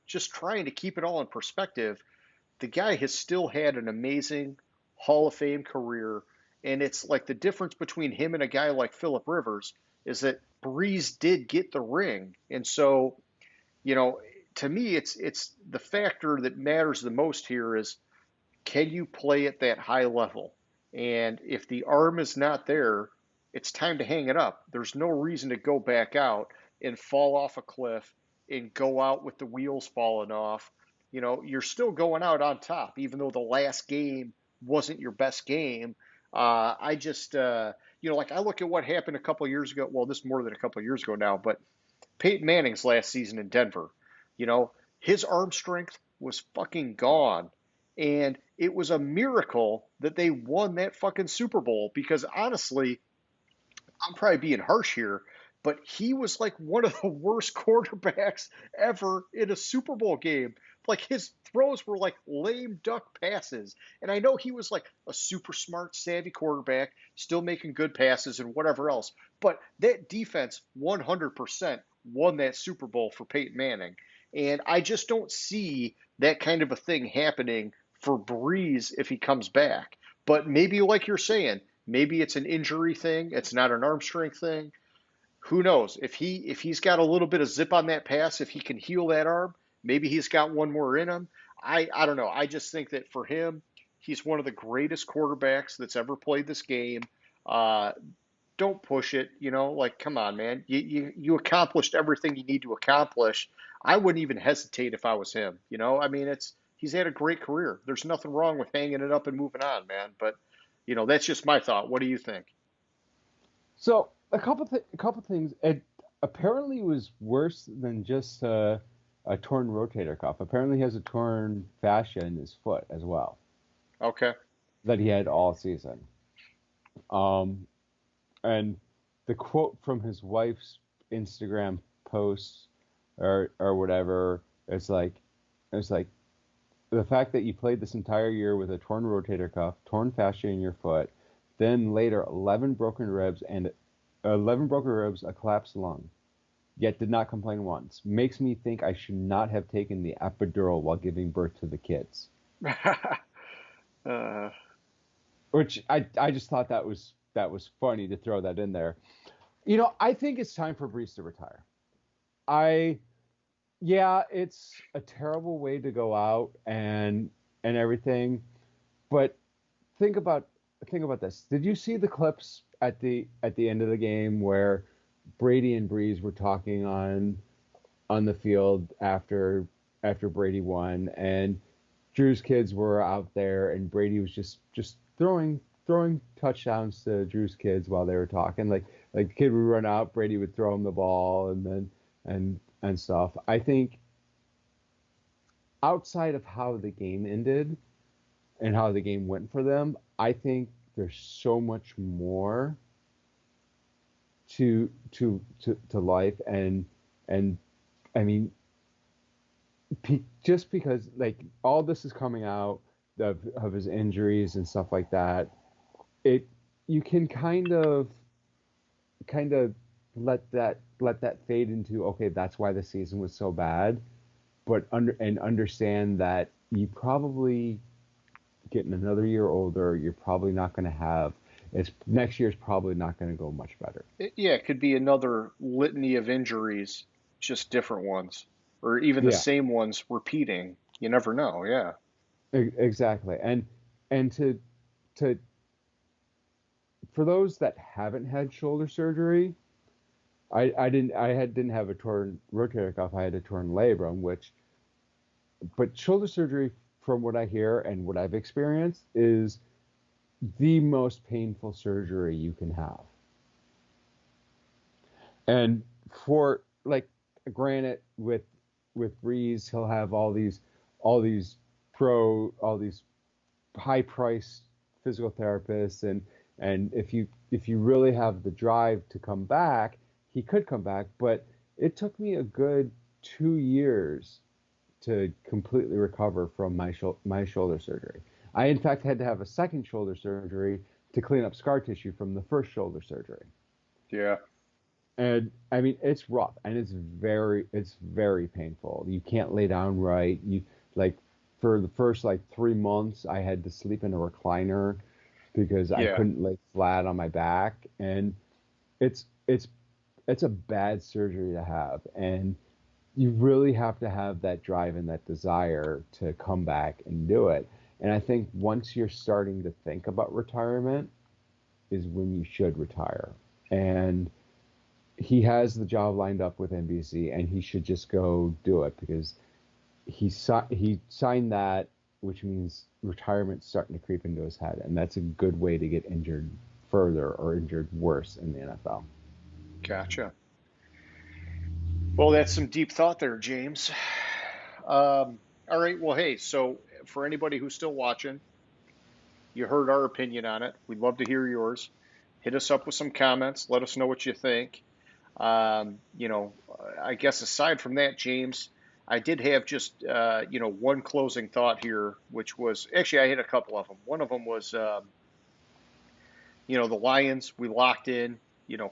just trying to keep it all in perspective, the guy has still had an amazing Hall of Fame career. And it's like the difference between him and a guy like Phillip Rivers is that Brees did get the ring. And so, to me, it's the factor that matters the most here is, can you play at that high level? And if the arm is not there, it's time to hang it up. There's no reason to go back out and fall off a cliff and go out with the wheels falling off. You're still going out on top, even though the last game wasn't your best game. I just, like I look at what happened a couple of years ago. Well, this is more than a couple of years ago now, but Peyton Manning's last season in Denver, you know, his arm strength was fucking gone. And it was a miracle that they won that fucking Super Bowl because honestly, I'm probably being harsh here, but he was like one of the worst quarterbacks ever in a Super Bowl game. Like his throws were like lame duck passes. And I know he was like a super smart, savvy quarterback, still making good passes and whatever else. But that defense 100% won that Super Bowl for Peyton Manning. And I just don't see that kind of a thing happening for Breeze if he comes back. But maybe, like you're saying, maybe it's an injury thing. It's not an arm strength thing. Who knows? If he's got a little bit of zip on that pass, if he can heal that arm, maybe he's got one more in him. I don't know. I just think that for him, he's one of the greatest quarterbacks that's ever played this game. Uh, don't push it. Like come on, man. You accomplished everything you need to accomplish. I wouldn't even hesitate if I was him. I mean, he's had a great career. There's nothing wrong with hanging it up and moving on, man. But that's just my thought. What do you think? So a couple things. It apparently was worse than just a torn rotator cuff. Apparently, he has a torn fascia in his foot as well Okay. that he had all season. And the quote from his wife's Instagram post or whatever, it's like the fact that you played this entire year with a torn rotator cuff, torn fascia in your foot, then later 11 broken ribs, a collapsed lung, yet did not complain once, makes me think I should not have taken the epidural while giving birth to the kids. uh, Which I just thought that was funny to throw that in there. I think it's time for Brees to retire. Yeah, it's a terrible way to go out and everything, but think about this. Did you see the clips at the end of the game where Brady and Brees were talking on the field after Brady won, and Drew's kids were out there, and Brady was just throwing touchdowns to Drew's kids while they were talking. Like the kid would run out, Brady would throw him the ball, and then and stuff. I think outside of how the game ended and how the game went for them, I think there's so much more to life, and I mean, just because like all this is coming out of his injuries and stuff like that, you can kind of let that fade into, okay, that's why the season was so bad, but understand that you probably getting another year older, you're probably not going to have next year's probably not going to go much better. Yeah, it could be another litany of injuries, just different ones, or even the Yeah, same ones repeating. You never know. Yeah. exactly. And to for those that haven't had shoulder surgery, didn't have a torn rotator cuff. I had a torn labrum, but shoulder surgery, from what I hear and what I've experienced, is the most painful surgery you can have. And for like, granted, with Breeze, he'll have all these high priced physical therapists, and if you really have the drive to come back, he could come back. But it took me a good 2 years to completely recover from my shoulder surgery. I in fact had to have a second shoulder surgery to clean up scar tissue from the first shoulder surgery. Yeah. And I mean, it's rough and it's very painful. You can't lay down right. You like for the first like 3 months, I had to sleep in a recliner because I Yeah. couldn't lay flat on my back, and it's a bad surgery to have, and you really have to have that drive and that desire to come back and do it. And I think once you're starting to think about retirement is when you should retire. And he has the job lined up with NBC, and he should just go do it because he signed that, which means retirement's starting to creep into his head, and that's a good way to get injured further or injured worse in the NFL. Gotcha. Well, that's some deep thought there, James. All right. Well, hey, so for anybody who's still watching, you heard our opinion on it. We'd love to hear yours. Hit us up with some comments. Let us know what you think. You know, I guess aside from that, James, I did have just, one closing thought here, which was actually I had a couple of them. One of them was, the Lions, we locked in,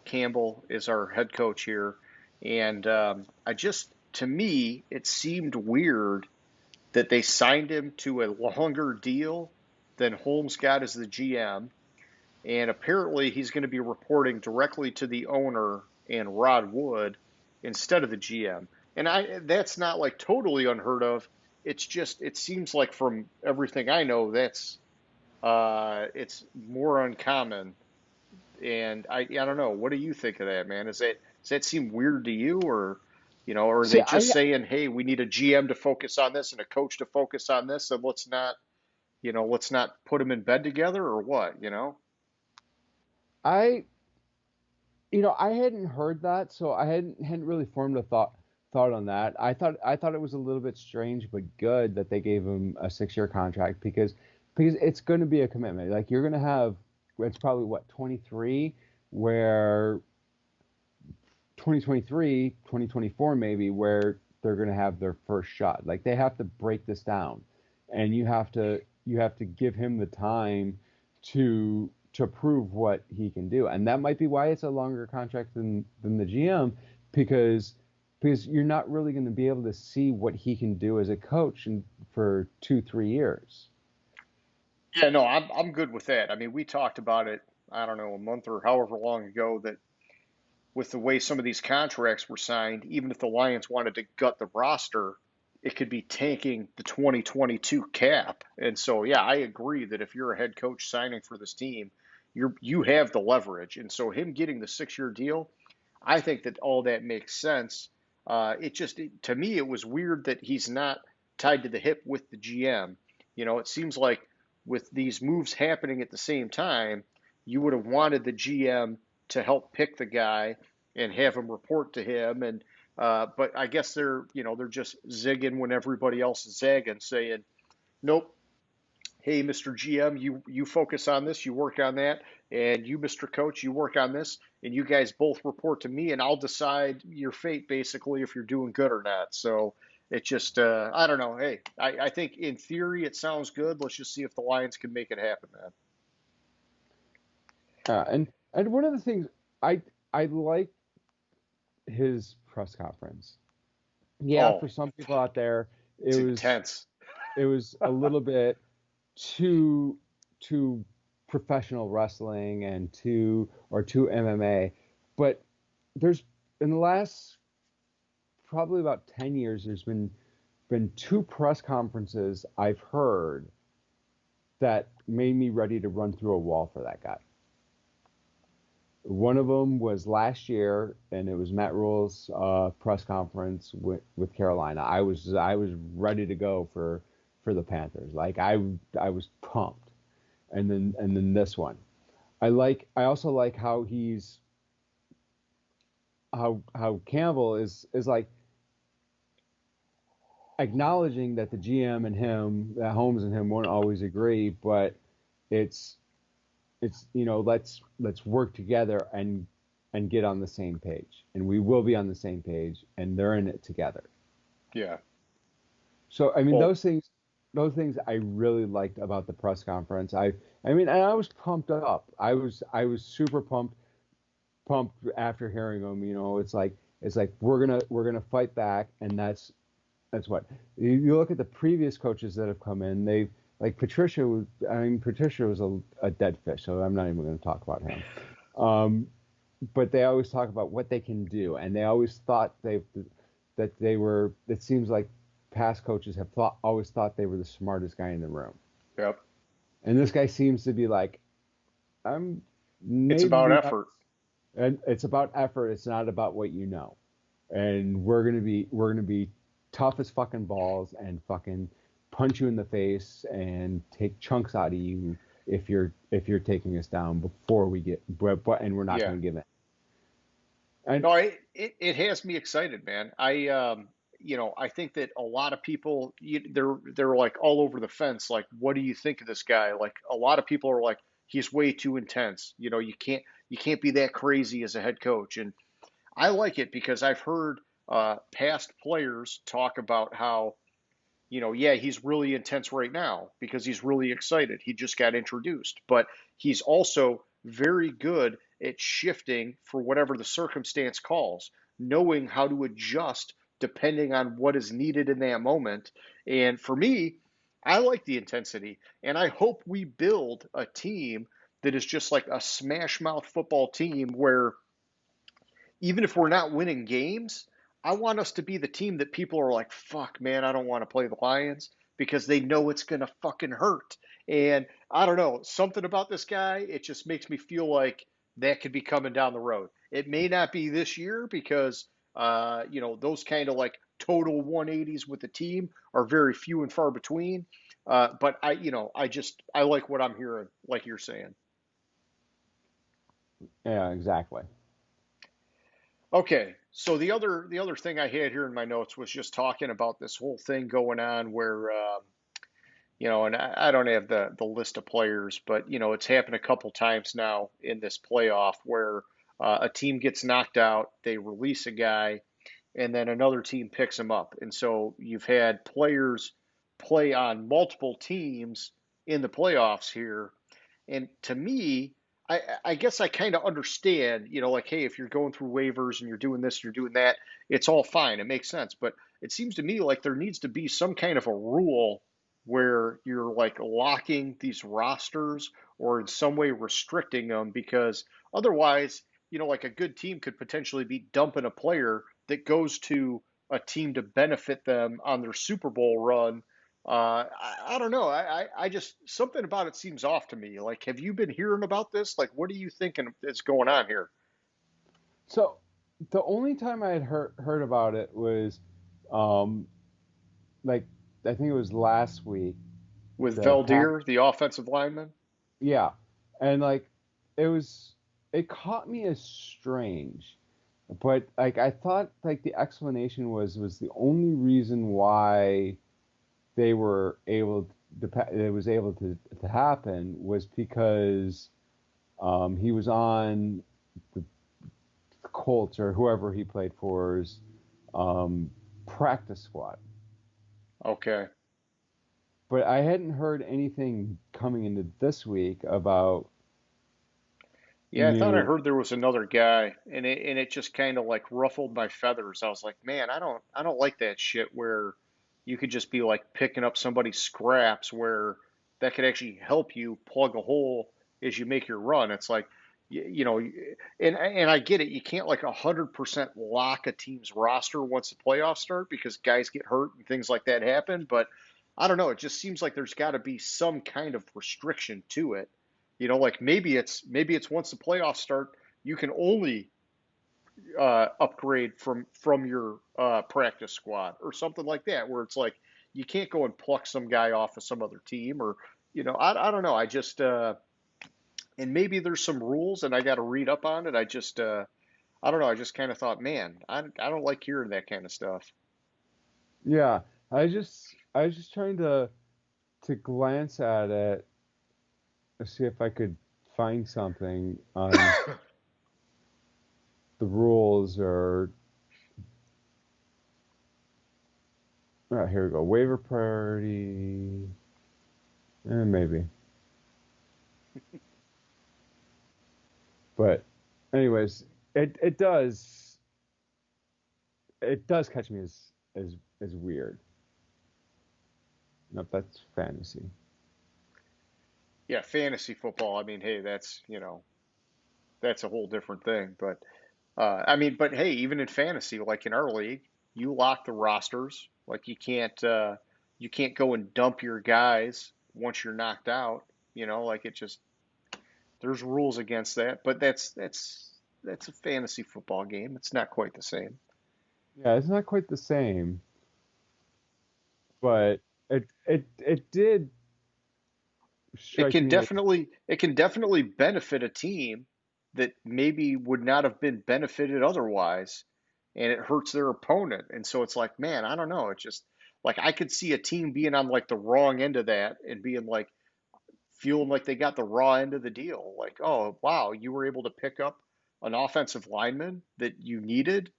Campbell is our head coach here. And to me, it seemed weird that they signed him to a longer deal than Holmes got as the GM. And apparently he's going to be reporting directly to the owner and Rod Wood instead of the GM. And that's not like totally unheard of. It's just it seems like from everything I know it's more uncommon. And I don't know. What do you think of that, man? Does that seem weird to you, or are See, they just saying, hey, we need a GM to focus on this and a coach to focus on this, and let's not put them in bed together, or what? I I hadn't heard that, so I hadn't really formed a thought on that. I thought it was a little bit strange but good that they gave him a 6-year contract because it's going to be a commitment. Like you're going to have it's probably what 23 where 2023, 2024 maybe where they're going to have their first shot. Like they have to break this down and you have to give him the time to prove what he can do. And that might be why it's a longer contract than the GM because you're not really going to be able to see what he can do as a coach for 2-3 years. Yeah, no, I'm good with that. I mean, we talked about it, I don't know, a month or however long ago that with the way some of these contracts were signed, even if the Lions wanted to gut the roster, it could be tanking the 2022 cap. And so, yeah, I agree that if you're a head coach signing for this team, you have the leverage. And so, him getting the 6-year deal, I think that all that makes sense. To me, it was weird that he's not tied to the hip with the GM. It seems like with these moves happening at the same time, you would have wanted the GM to help pick the guy and have him report to him. And but I guess they're just zigging when everybody else is zagging, saying, nope. Hey, Mr. GM, you focus on this, you work on that, and you, Mr. Coach, you work on this, and you guys both report to me, and I'll decide your fate basically if you're doing good or not. So it just, I don't know. Hey, I think in theory it sounds good. Let's just see if the Lions can make it happen, man. And one of the things I like his press conference. Yeah, Oh, for some people out there, it's it was intense. it was a little bit too professional wrestling and too MMA. But there's in the last probably about 10 years, there's been two press conferences I've heard that made me ready to run through a wall for that guy. One of them was last year, and it was Matt Rule's press conference with Carolina. I was ready to go for the Panthers. Like I was pumped. And then this one. I also like how how Campbell is like acknowledging that the GM and him, that Holmes and him won't always agree, but it's let's work together and get on the same page, and we will be on the same page, and they're in it together. Yeah. So I mean Well, those things I really liked about the press conference. I mean, and I was pumped up. I was super pumped after hearing them. It's like we're gonna fight back, and that's what you look at the previous coaches that have come in. They like Patricia was. I mean, Patricia was a dead fish, so I'm not even going to talk about him. But they always talk about what they can do, and they always thought that they were. It seems like past coaches have always thought they were the smartest guy in the room. Yep. And this guy seems to be like, I'm It's about maybe, effort. and it's about effort. It's not about what you know. And we're gonna be tough as fucking balls and fucking punch you in the face and take chunks out of you if you're taking us down before we get, and we're not Yeah. gonna give in. And No, it has me excited, man. I think that a lot of people, they're like all over the fence. Like, what do you think of this guy? Like, a lot of people are like, he's way too intense. You can't be that crazy as a head coach. And I like it because I've heard past players talk about how, yeah, he's really intense right now because he's really excited. He just got introduced, but he's also very good at shifting for whatever the circumstance calls, knowing how to adjust depending on what is needed in that moment. And for me, I like the intensity, and I hope we build a team that is just like a smash mouth football team where even if we're not winning games, I want us to be the team that people are like, fuck, man, I don't want to play the Lions because they know it's going to fucking hurt. And I don't know, something about this guy, it just makes me feel like that could be coming down the road. It may not be this year because, those kind of like total 180s with the team are very few and far between. But I like what I'm hearing, like you're saying. yeah, exactly. Okay, so the other thing I had here in my notes was just talking about this whole thing going on where and I don't have the list of players, but it's happened a couple times now in this playoff where a team gets knocked out, they release a guy, and then another team picks him up, and so you've had players play on multiple teams in the playoffs here, and to me, I guess I kind of understand, like, hey, if you're going through waivers and you're doing this, you're doing that, it's all fine. It makes sense. But it seems to me like there needs to be some kind of a rule where you're like locking these rosters or in some way restricting them because otherwise, like a good team could potentially be dumping a player that goes to a team to benefit them on their Super Bowl run. I don't know. I just something about it seems off to me. Like, have you been hearing about this? Like, what are you thinking is going on here So the only time I had heard about it was, um, like I think it was last week. with The pack, Valdir, the offensive lineman? yeah, and like it was, it caught me as strange, but like I thought like the explanation was the only reason why they were able it was able to happen was because he was on the Colts or whoever he played for's um, practice squad. Okay. But I hadn't heard anything coming into this week about Yeah, I thought I new. heard there was another guy, and it just kind of like ruffled my feathers. I was like, man, I don't like that shit where you could just be like picking up somebody's scraps where that could actually help you plug a hole as you make your run. It's like, and I get it. You can't like 100% lock a team's roster once the playoffs start because guys get hurt and things like that happen. But I don't know. It just seems like there's got to be some kind of restriction to it. Like maybe it's once the playoffs start, you can only upgrade from your practice squad or something like that, where it's like you can't go and pluck some guy off of some other team or I don't know. I just and maybe there's some rules and I got to read up on it. I don't know. I just kind of thought, man, I don't like hearing that kind of stuff. Yeah, I was just trying to glance at it to see if I could find something on the rules or here we go, waiver priority, maybe. But anyways, it does catch me as weird. Nope, that's fantasy. Yeah, fantasy football. I mean, hey, that's a whole different thing. But but hey, even in fantasy, like in our league, you lock the rosters. Like you can't go and dump your guys once you're knocked out. Like it just there's rules against that, but that's a fantasy football game. It's not quite the same. Yeah, it's not quite the same, but it did It strike can me as definitely it can definitely benefit a team that maybe would not have been benefited otherwise, and it hurts their opponent. And so it's like, man, I don't know. It's just like I could see a team being on like the wrong end of that and being like feeling like they got the raw end of the deal. Like, oh wow, you were able to pick up an offensive lineman that you needed.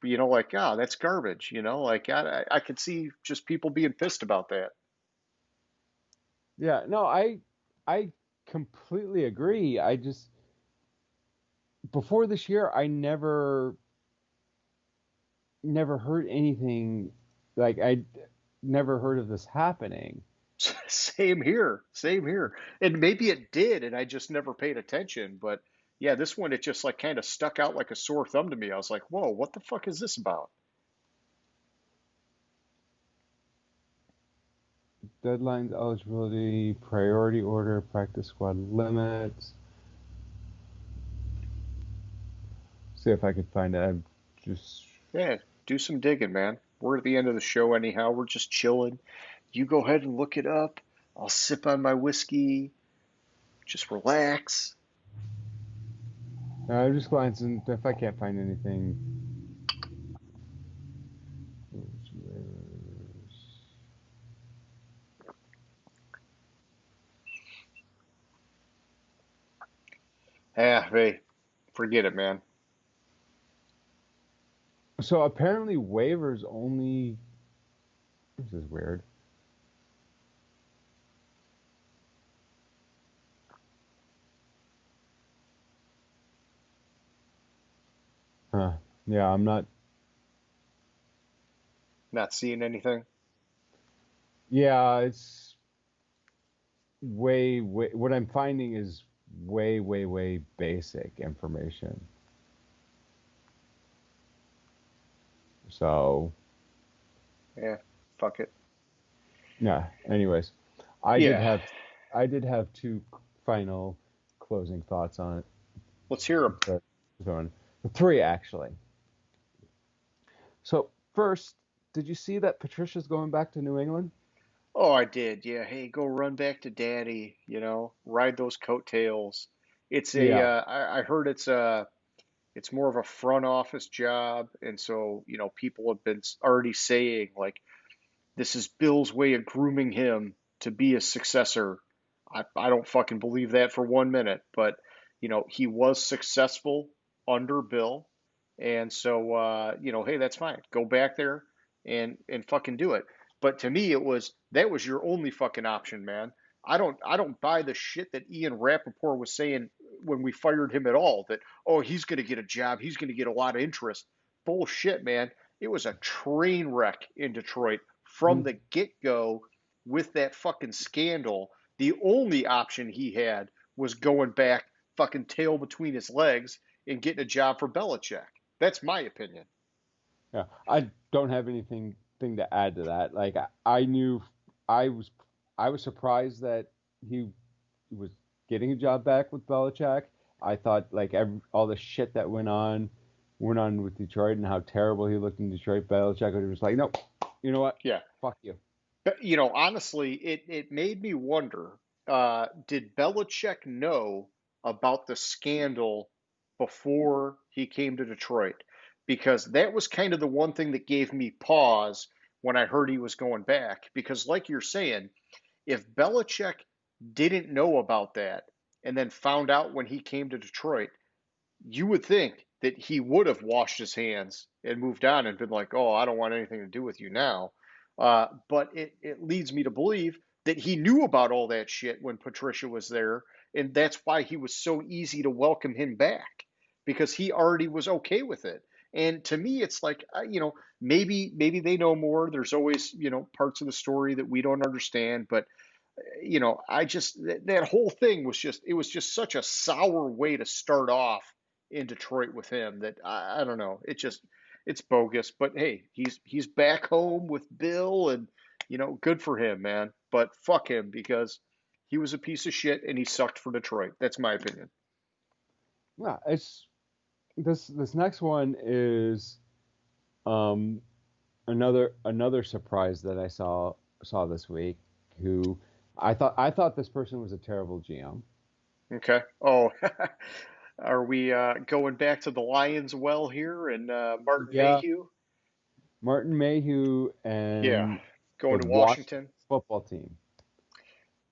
Like, oh, that's garbage. Like I could see just people being pissed about that. yeah, no, I completely agree. I just before this year, I never heard anything like I never heard of this happening. Same here. Same here. And maybe it did, and I just never paid attention. But yeah, this one, it just like kind of stuck out like a sore thumb to me. I was like, whoa, what the fuck is this about? Deadlines, eligibility, priority order, practice squad limits. See if I could find it. I'm just Yeah, do some digging, man. We're at the end of the show anyhow. We're just chilling. You go ahead and look it up. I'll sip on my whiskey. Just relax. I'm just glancing if I can't find anything. Ah, hey, forget it, man. So apparently waivers only. This is weird. Huh. Yeah, I'm not. Not seeing anything. Yeah, it's way. What I'm finding is way basic information. So Yeah, fuck it. yeah. Anyways, I did Yeah, have, I did have two final closing thoughts on it. let's hear them. But three actually. So first, did you see that Patricia's going back to New England? Oh, I did. Yeah. Hey, go run back to daddy, ride those coattails. Yeah. I heard it's more of a front office job. And so, people have been already saying like, this is Bill's way of grooming him to be a successor. I don't fucking believe that for 1 minute, but he was successful under Bill. And so, hey, that's fine. Go back there and fucking do it. But to me, that was your only fucking option, man. I don't buy the shit that Ian Rappaport was saying when we fired him at all. That he's gonna get a job, he's gonna get a lot of interest. Bullshit, man. It was a train wreck in Detroit from Mhm. the get go with that fucking scandal. The only option he had was going back, fucking tail between his legs, and getting a job for Belichick. That's my opinion. Yeah, I don't have anything thing to add to that. Like I knew I was I was surprised that he was getting a job back with Belichick. I thought like all the shit that went on with Detroit and how terrible he looked in Detroit. Belichick was like, nope, you know what? Yeah. Fuck you. But, honestly, it made me wonder, did Belichick know about the scandal before he came to Detroit? Because that was kind of the one thing that gave me pause when I heard he was going back. Because, like you're saying, if Belichick didn't know about that and then found out when he came to Detroit, you would think that he would have washed his hands and moved on and been like, oh, I don't want anything to do with you now. But it leads me to believe that he knew about all that shit when Patricia was there. And that's why he was so easy to welcome him back because he already was okay with it. And to me, it's like, maybe they know more. There's always, parts of the story that we don't understand. But I just that whole thing was just it was just such a sour way to start off in Detroit with him that I don't know. It's bogus. But hey, he's back home with Bill, and good for him, man. but fuck him because he was a piece of shit and he sucked for Detroit. That's my opinion. Yeah, it's this next one is um another surprise that I saw this week. Who I thought this person was a terrible GM. Okay. Oh, are we going back to the Lions well here and Martin Yeah, Mayhew? Martin Mayhew Yeah, and the going to Washington Washington. football team.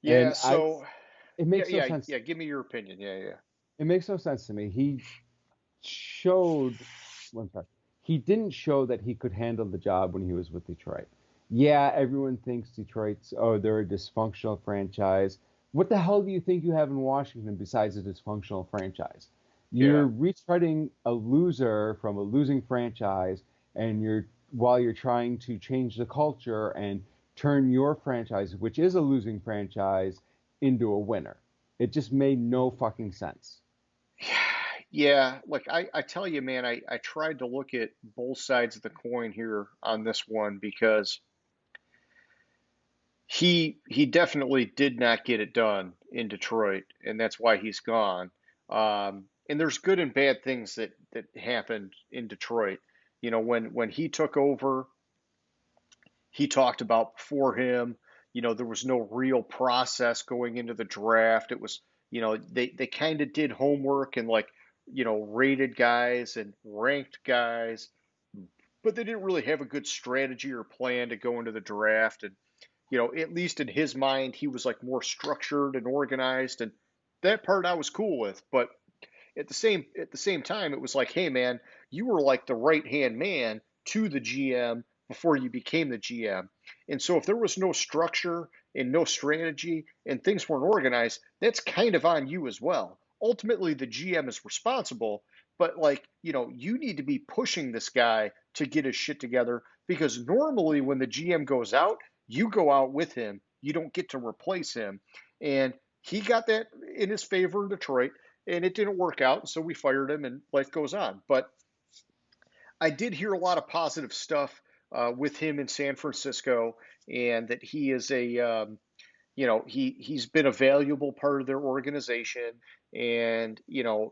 Yeah. And I So it yeah, makes no yeah, sense. yeah. Give me your opinion. Yeah, yeah. It makes no sense to me. Showed, I'm sorry, he didn't show that he could handle the job when he was with Detroit. Yeah, everyone thinks Detroit's, oh, they're a dysfunctional franchise. What the hell do you think you have in Washington besides a dysfunctional franchise? Yeah. You're retreading a loser from a losing franchise, and while you're trying to change the culture and turn your franchise, which is a losing franchise, into a winner. It just made no fucking sense. Yeah, like I tell you, man, I tried to look at both sides of the coin here on this one because he definitely did not get it done in Detroit, and that's why he's gone. And there's good and bad things that happened in Detroit. You know, when he took over, he talked about before him, there was no real process going into the draft. It was, they kind of did homework and like, rated guys and ranked guys, but they didn't really have a good strategy or plan to go into the draft. And, at least in his mind, he was like more structured and organized. And that part I was cool with. But at the same time, it was like, hey man, you were like the right hand man to the GM before you became the GM. And so if there was no structure and no strategy and things weren't organized, that's kind of on you as well. Ultimately, the GM is responsible, but like, you need to be pushing this guy to get his shit together because normally when the GM goes out, you go out with him. You don't get to replace him. And he got that in his favor in Detroit and it didn't work out. So we fired him, and life goes on. But I did hear a lot of positive stuff with him in San Francisco, and that he is he's been a valuable part of their organization, and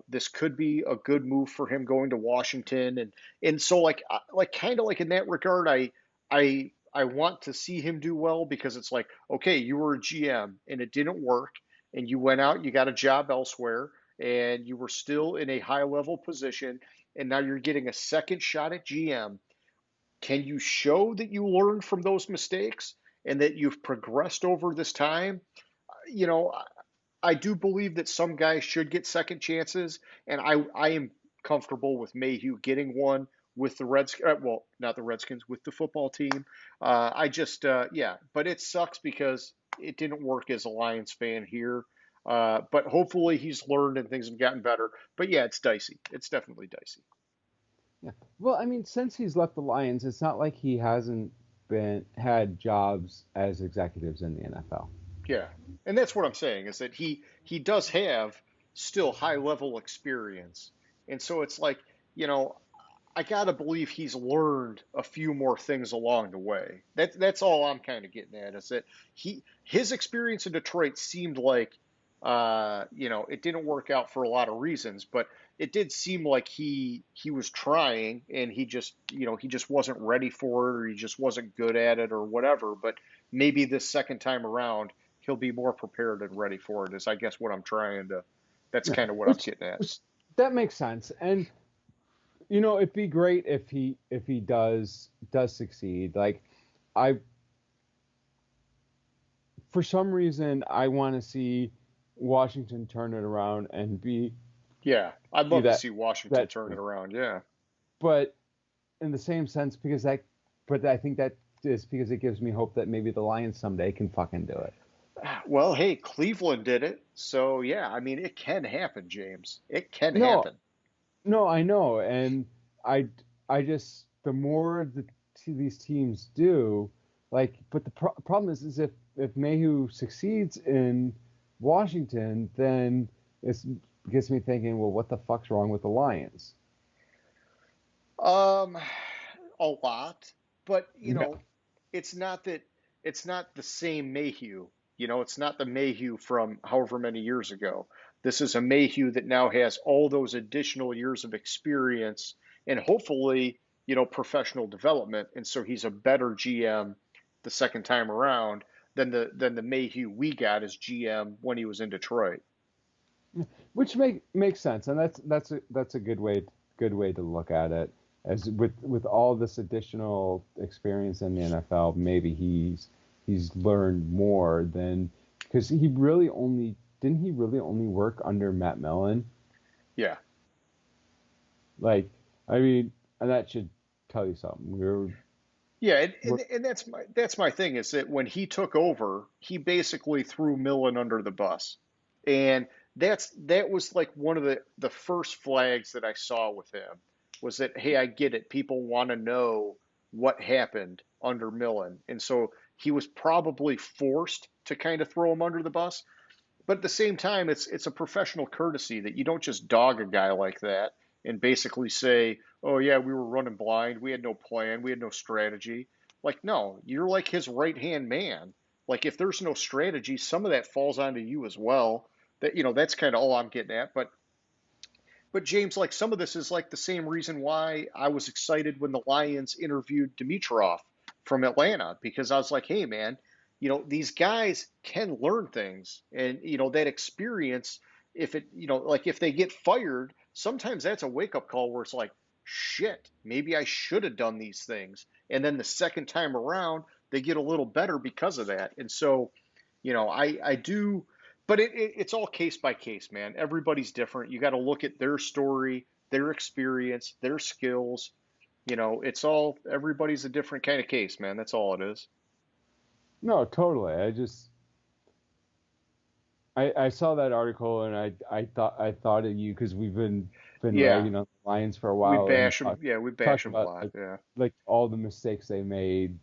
this could be a good move for him going to Washington, and so like kind of like in that regard, I want to see him do well because it's like, okay, you were a GM and it didn't work, and you went out, you got a job elsewhere, and you were still in a high level position, and now you're getting a second shot at GM. Can you show that you learned from those mistakes and that you've progressed over this time? You know, I do believe that some guys should get second chances, and I am comfortable with Mayhew getting one with the Redskins. Well, not the Redskins, with the football team. Yeah, but it sucks because it didn't work as a Lions fan here. But hopefully he's learned and things have gotten better. But yeah, it's dicey. It's definitely dicey. Yeah. Well, I mean, since he's left the Lions, it's not like he hasn't been had jobs as executives in the NFL. Yeah, and that's what I'm saying is that he does have still high level experience, and so it's like, you know I gotta believe he's learned a few more things along the way. That's all I'm kind of getting at is that his experience in Detroit seemed like, it didn't work out for a lot of reasons, but it did seem like he was trying and he just wasn't ready for it or he just wasn't good at it or whatever. But maybe this second time around he'll be more prepared and ready for it. Is I guess what I'm trying to. That's Yeah. kind of what I'm Which, getting at. which that makes sense. And it'd be great if he does succeed. Like I for some reason I want to see Washington turn it around and Yeah, I'd be love to see Washington that turn it team. around. Yeah. But in the same sense, but I think that is because it gives me hope that maybe the Lions someday can fucking do it. Well, hey, Cleveland did it. So, yeah, I mean, it can happen, James. It can No, happen. no, I know, and I, I just the more these teams do, like, but the problem is if Mayhew succeeds in Washington, then it gets me thinking, well, what the fuck's wrong with the Lions? Um, a lot, but Yeah, it's not that. it's not the same Mayhew. It's not the Mayhew from however many years ago. This is a Mayhew that now has all those additional years of experience and hopefully, professional development. And so he's a better GM the second time around than the Mayhew we got as GM when he was in Detroit. Which makes sense, and that's a good way to look at it. As with all this additional experience in the NFL, maybe he's learned more than, because he really only work under Matt Millen? Yeah. Like, I mean, and that should tell you something. Yeah, and that's my thing is that when he took over, he basically threw Millen under the bus, and that was like one of the first flags that I saw with him was that, hey, I get it, people want to know what happened under Millen, and so he was probably forced to kind of throw him under the bus. But at the same time, it's a professional courtesy that you don't just dog a guy like that and basically say, "Oh yeah, we were running blind. We had no plan. We had no strategy." Like, no, you're like his right-hand man. Like, if there's no strategy, some of that falls onto you as well. That's kind of all I'm getting at. But James, like some of this is like the same reason why I was excited when the Lions interviewed Dimitrov from Atlanta, because I was like, hey man, these guys can learn things, and that experience, if it, like if they get fired, sometimes that's a wake up call where it's like, shit, maybe I should have done these things. And then the second time around, they get a little better because of that. And so, I do, but it's all case by case, man. Everybody's different. You got to look at their story, their experience, their skills. Everybody's a different kind of case, man. That's all it is. No, totally. I saw that article, and I thought of you because we've been Yeah, ragging on the Lions for a we while, and bash them. Yeah, we bash talked them a about lot. Yeah. like all the mistakes they made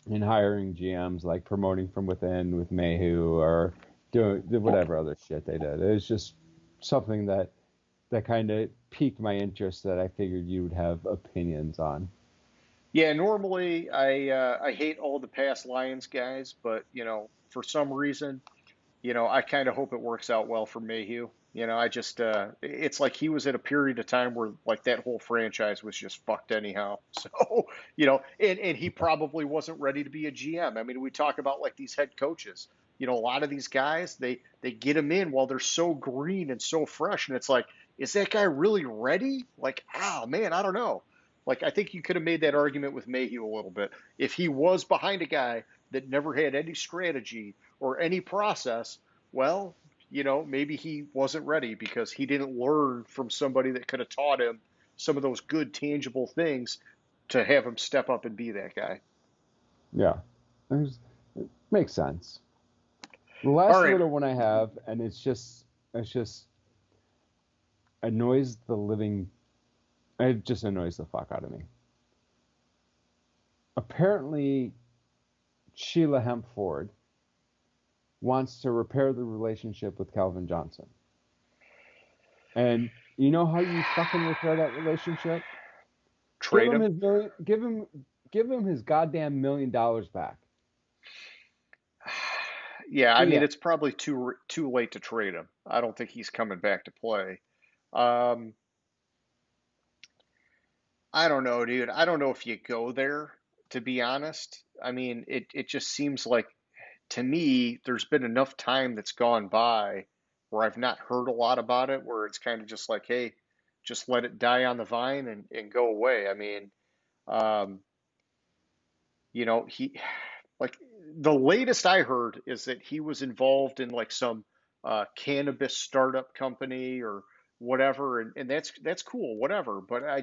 in hiring GMs, like promoting from within with Mayhew, or doing whatever other shit they did. It was just something that kind of piqued my interest, that I figured you would have opinions on. Yeah, normally I hate all the past Lions guys, but for some reason, I kind of hope it works out well for Mayhew. I just it's like he was at a period of time where like that whole franchise was just fucked anyhow. So, and he probably wasn't ready to be a GM. I mean, we talk about like these head coaches. A lot of these guys, they get them in while they're so green and so fresh, and it's like, is that guy really ready? Like, oh man, I don't know. Like, I think you could have made that argument with Mayhew a little bit. If he was behind a guy that never had any strategy or any process, well, maybe he wasn't ready because he didn't learn from somebody that could have taught him some of those good, tangible things to have him step up and be that guy. Yeah, it makes sense. The All last right. little one I have, and it's just annoys the living, it just annoys the fuck out of me. Apparently, Sheila Hemp Ford wants to repair the relationship with Calvin Johnson. And you know how you fucking repair that relationship? Give Trade him him. his million, give him his goddamn $1 million back. Yeah, I Do mean, that. it's probably too late to trade him. I don't think he's coming back to play. Um, I don't know, dude. I don't know if you go there, to be honest. I mean, it just seems like to me, there's been enough time that's gone by where I've not heard a lot about it, where it's kind of just like, hey, just let it die on the vine and go away. I mean, um, he like the latest I heard is that he was involved in like some cannabis startup company or whatever, and that's cool, whatever. But I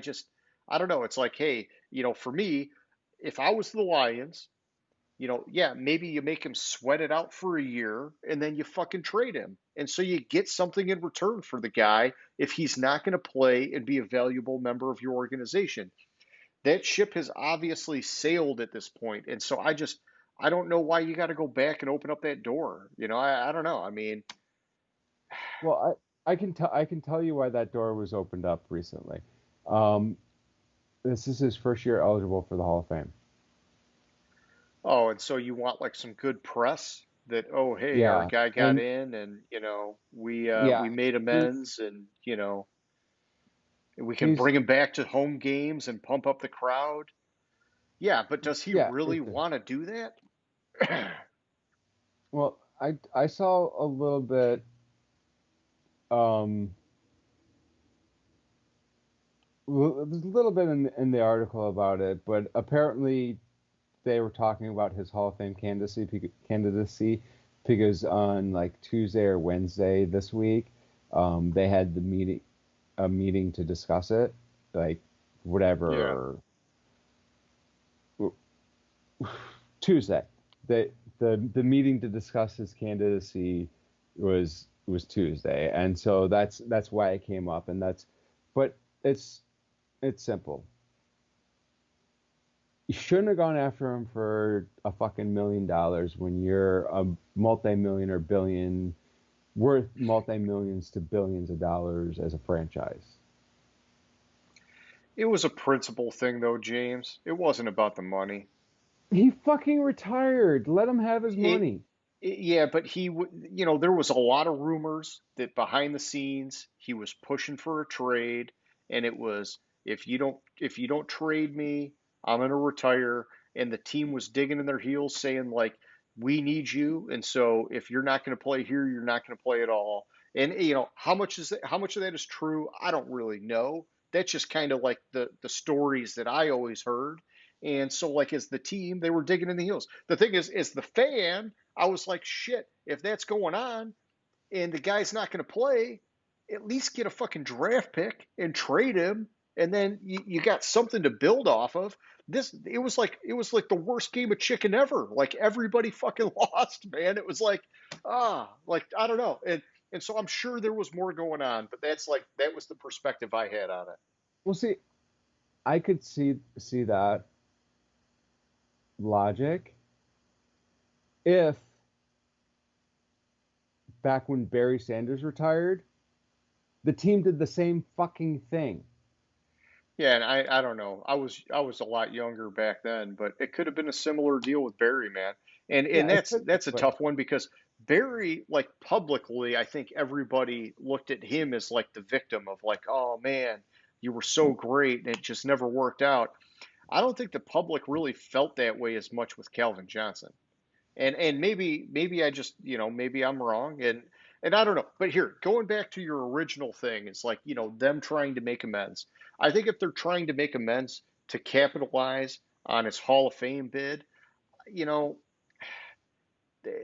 don't know. It's like, hey, for me, if I was the Lions, yeah, maybe you make him sweat it out for a year and then you fucking trade him. And so you get something in return for the guy if he's not going to play and be a valuable member of your organization. That ship has obviously sailed at this point. And so I don't know why you got to go back and open up that door. I don't know. I mean, Well, I can tell you why that door was opened up recently. Um, this is his first year eligible for the Hall of Fame. Oh, and so you want like some good press that, oh, hey, our Yeah, guy got and in and, yeah, we made he amends and, we can he's bring him back to home games and pump up the crowd. Yeah, but does he yeah. really want to do that? Well, I saw a little bit um there's a little bit in the article about it, but apparently they were talking about his Hall of Fame candidacy because on like Tuesday or Wednesday this week, they had a meeting to discuss it, like Yeah. whatever Tuesday. They the meeting to discuss his candidacy was Tuesday, and so that's why it came up, and that's but it's simple. You shouldn't have gone after him for a fucking $1 million when you're a multi-million or billion worth multi-millions to billions of dollars as a franchise. It was a principle thing though, James. It wasn't about the money. He fucking retired. Let him have his It, money. yeah, but there was a lot of rumors that behind the scenes he was pushing for a trade, and it was if you don't trade me, I'm gonna retire. And the team was digging in their heels, saying like, we need you, and so if you're not gonna play here, you're not gonna play at all. And how much of that is true? I don't really know. That's just kind of like the stories that I always heard. And so, like, as the team, they were digging in the heels. The thing is, as the fan, I was like, shit, if that's going on and the guy's not going to play, at least get a fucking draft pick and trade him. And then you got something to build off of. It was like the worst game of chicken ever. Like everybody fucking lost, man. It was like I don't know. And so I'm sure there was more going on, but that was the perspective I had on it. Well, see, I could see that logic if back when Barry Sanders retired, the team did the same fucking thing. Yeah, and I don't know. I was a lot younger back then, but it could have been a similar deal with Barry, man. And Yeah, it that's could, that's a but tough one because Barry, like publicly, I think everybody looked at him as like the victim of like, oh man, you were so great and it just never worked out. I don't think the public really felt that way as much with Calvin Johnson. And maybe I just, maybe I'm wrong and I don't know. But here, going back to your original thing, it's like, them trying to make amends. I think if they're trying to make amends to capitalize on his Hall of Fame bid, you know,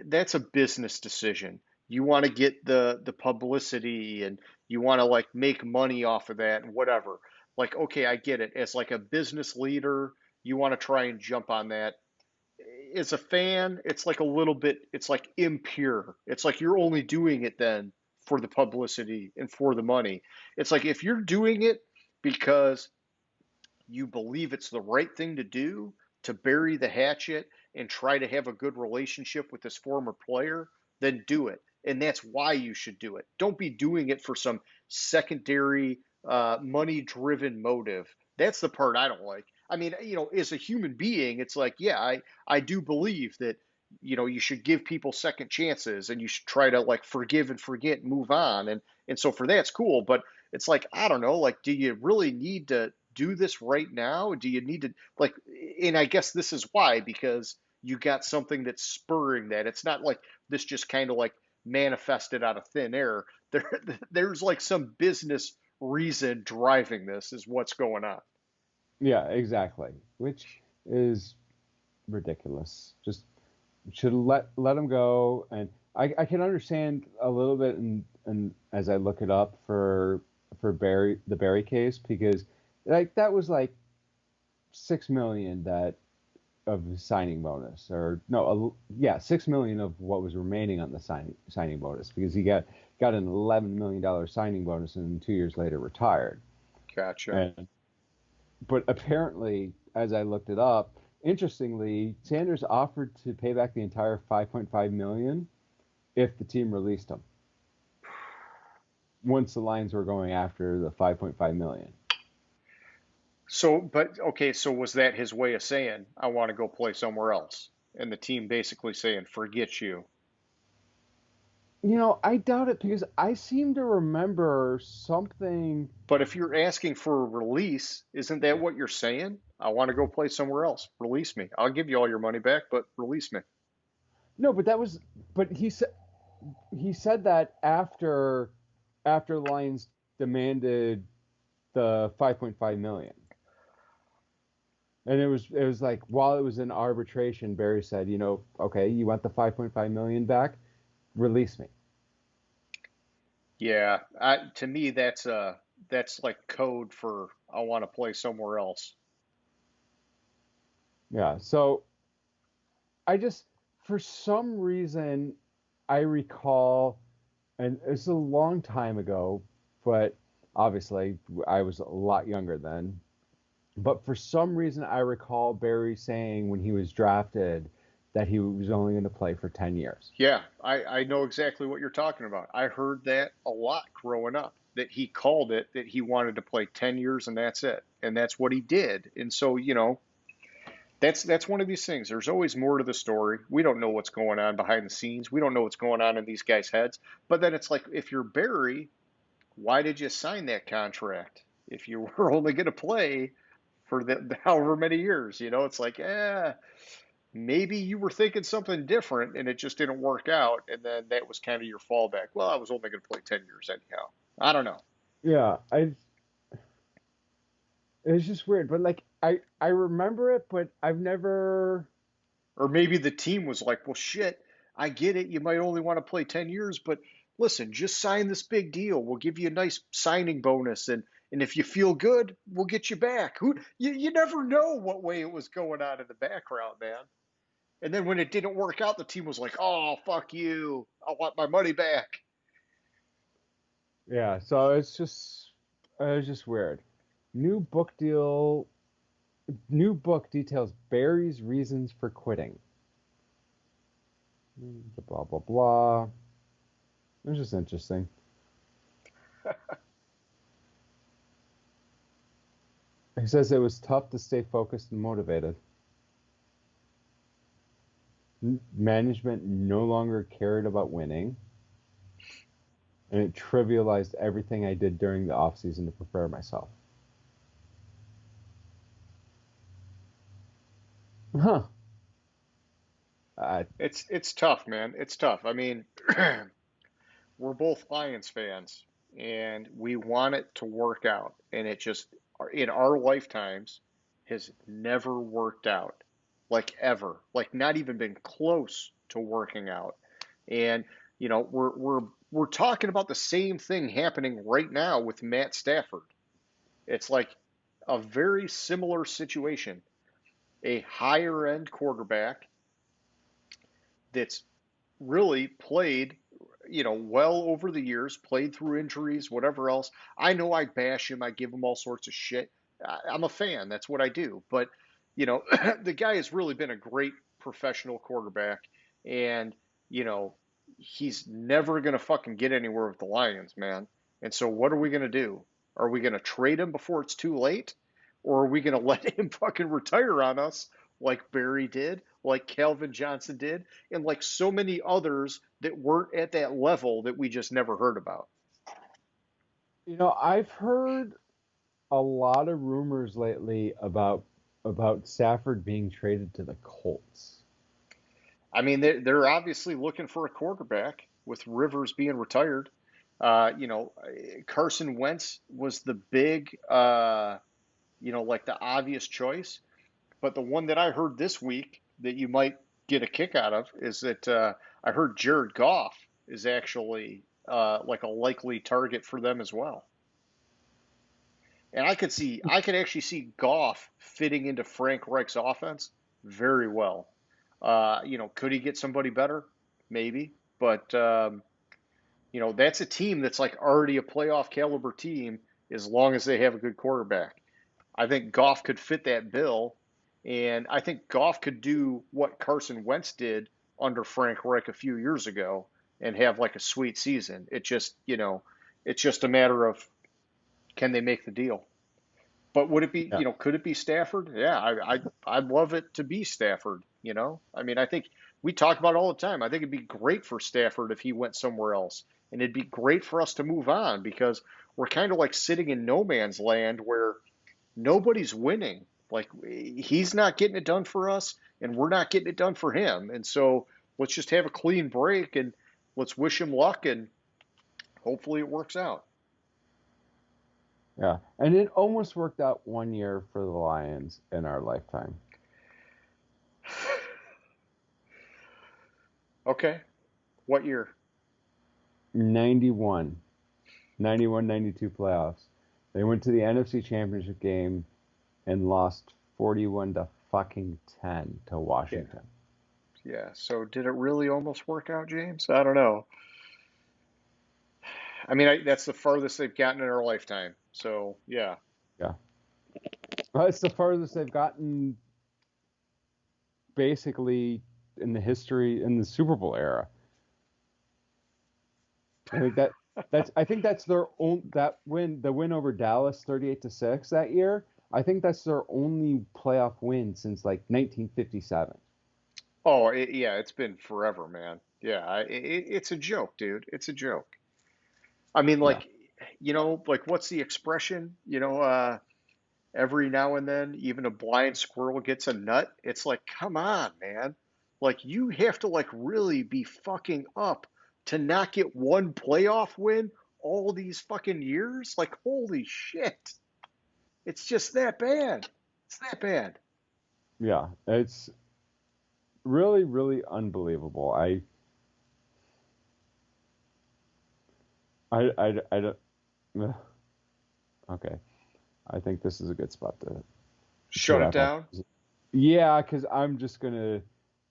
that's a business decision. You want to get the publicity and you want to like make money off of that and whatever. Like, okay, I get it. As like a business leader, you want to try and jump on that. As a fan, it's like a little bit, it's like impure. It's like you're only doing it then for the publicity and for the money. It's like if you're doing it because you believe it's the right thing to do to bury the hatchet and try to have a good relationship with this former player, then do it. And that's why you should do it. Don't be doing it for some secondary, money driven motive. That's the part I don't like. I mean, as a human being, it's like, yeah, I do believe that, you should give people second chances and you should try to like forgive and forget and move on. And so for that, it's cool. But it's like, I don't know, like, do you really need to do this right now? Do you need to like, and I guess this is why, because you got something that's spurring that. It's not like this just kind of like manifested out of thin air. There, there's like some business reason driving this is what's going on. yeah, exactly. Which is ridiculous. Just should let him go. And I can understand a little bit, and as I look it up for the Barry case, because like that was like 6 million that of his signing bonus, or no, yeah, 6 million of what was remaining on the signing bonus, because he got an $11 million signing bonus and 2 years later retired. Gotcha. And but apparently, as I looked it up, interestingly, Sanders offered to pay back the entire 5.5 million if the team released him. Once the Lions were going after the 5.5 million. So, but okay, so was that his way of saying, I want to go play somewhere else? and the team basically saying, forget you. I doubt it because I seem to remember something. But if you're asking for a release, isn't that what you're saying? I want to go play somewhere else. Release me. I'll give you all your money back, but release me. No, but he said that after the Lions demanded the 5.5 million. And it was like while it was in arbitration, Barry said, okay, you want the 5.5 million back? Release me. Yeah, to me that's like code for I want to play somewhere else. Yeah. So I just for some reason I recall, and it's a long time ago, but obviously I was a lot younger then. But for some reason I recall Barry saying when he was drafted that he was only going to play for 10 years. Yeah, I know exactly what you're talking about. I heard that a lot growing up, that he called it that he wanted to play 10 years and that's it. And that's what he did. And so, that's one of these things. There's always more to the story. We don't know what's going on behind the scenes. We don't know what's going on in these guys' heads. But then it's like, if you're Barry, why did you sign that contract if you were only going to play for the however many years? It's like, maybe you were thinking something different and it just didn't work out. And then that was kind of your fallback. Well, I was only going to play 10 years anyhow. I don't know. Yeah, it was just weird, but like I remember it, but I've never. Or maybe the team was like, well, shit, I get it. You might only want to play 10 years, but listen, just sign this big deal. We'll give you a nice signing bonus. And if you feel good, we'll get you back. You never know what way it was going on in the background, man. And then when it didn't work out, the team was like, oh, fuck you. I want my money back. Yeah, so it's just weird. New book deal. New book details Barry's reasons for quitting. Blah blah blah. It's just interesting. He says it was tough to stay focused and motivated. Management no longer cared about winning, and it trivialized everything I did during the off season to prepare myself. Huh. Uh, It's tough, man. It's tough. I mean, we're both Lions fans, and we want it to work out, and it just in our lifetimes has never worked out, like ever, like not even been close to working out. And we're talking about the same thing happening right now with Matt Stafford. It's like a very similar situation. A higher end quarterback that's really played, well over the years, played through injuries, whatever else. I know I bash him, I give him all sorts of shit. I'm a fan, that's what I do. But, the guy has really been a great professional quarterback, and, you know, he's never going to fucking get anywhere with the Lions, man. And so what are we going to do? Are we going to trade him before it's too late? Or are we going to let him fucking retire on us like Barry did, like Calvin Johnson did, and like so many others that weren't at that level that we just never heard about? I've heard a lot of rumors lately about Stafford being traded to the Colts. I mean, they're obviously looking for a quarterback with Rivers being retired. Carson Wentz was the big, like the obvious choice. But the one that I heard this week that you might get a kick out of is that I heard Jared Goff is actually like a likely target for them as well. And I could actually see Goff fitting into Frank Reich's offense very well. Could he get somebody better? Maybe, but that's a team that's like already a playoff caliber team as long as they have a good quarterback. I think Goff could fit that bill, and I think Goff could do what Carson Wentz did under Frank Reich a few years ago and have like a sweet season. It's just a matter of can they make the deal. But would it be, Yeah. could it be Stafford? Yeah, I'd love it to be Stafford. you know? I mean, I think we talk about it all the time. I think it'd be great for Stafford if he went somewhere else. And it'd be great for us to move on because we're kind of like sitting in no man's land where nobody's winning. Like he's not getting it done for us, and we're not getting it done for him. And so let's just have a clean break and let's wish him luck and hopefully it works out. Yeah, and it almost worked out 1 year for the Lions in our lifetime. Okay. What year? 91, 91, 92 playoffs. They went to the NFC Championship game and lost 41 to fucking 10 to Yeah. Washington. Yeah. So did it really almost work out, James? I don't know. I mean, that's the farthest they've gotten in our lifetime. So yeah. Yeah. Well, it's the farthest they've gotten basically in the history in the Super Bowl era. I think that's their own the win over Dallas 38-6 that year. I think that's their only playoff win since like 1957. Oh, yeah. It's been forever, man. Yeah. It's a joke, dude. It's a joke. I mean, Yeah. like, like what's the expression? Every now and then, even a blind squirrel gets a nut. It's like, come on, man. Like, you have to, like, really be fucking up to not get one playoff win all these fucking years. Like, holy shit. It's just that bad. It's that bad. Yeah, it's really, really unbelievable. I don't. ugh. Okay, I think this is a good spot to Shut it wrap up. down. Yeah, because I'm just gonna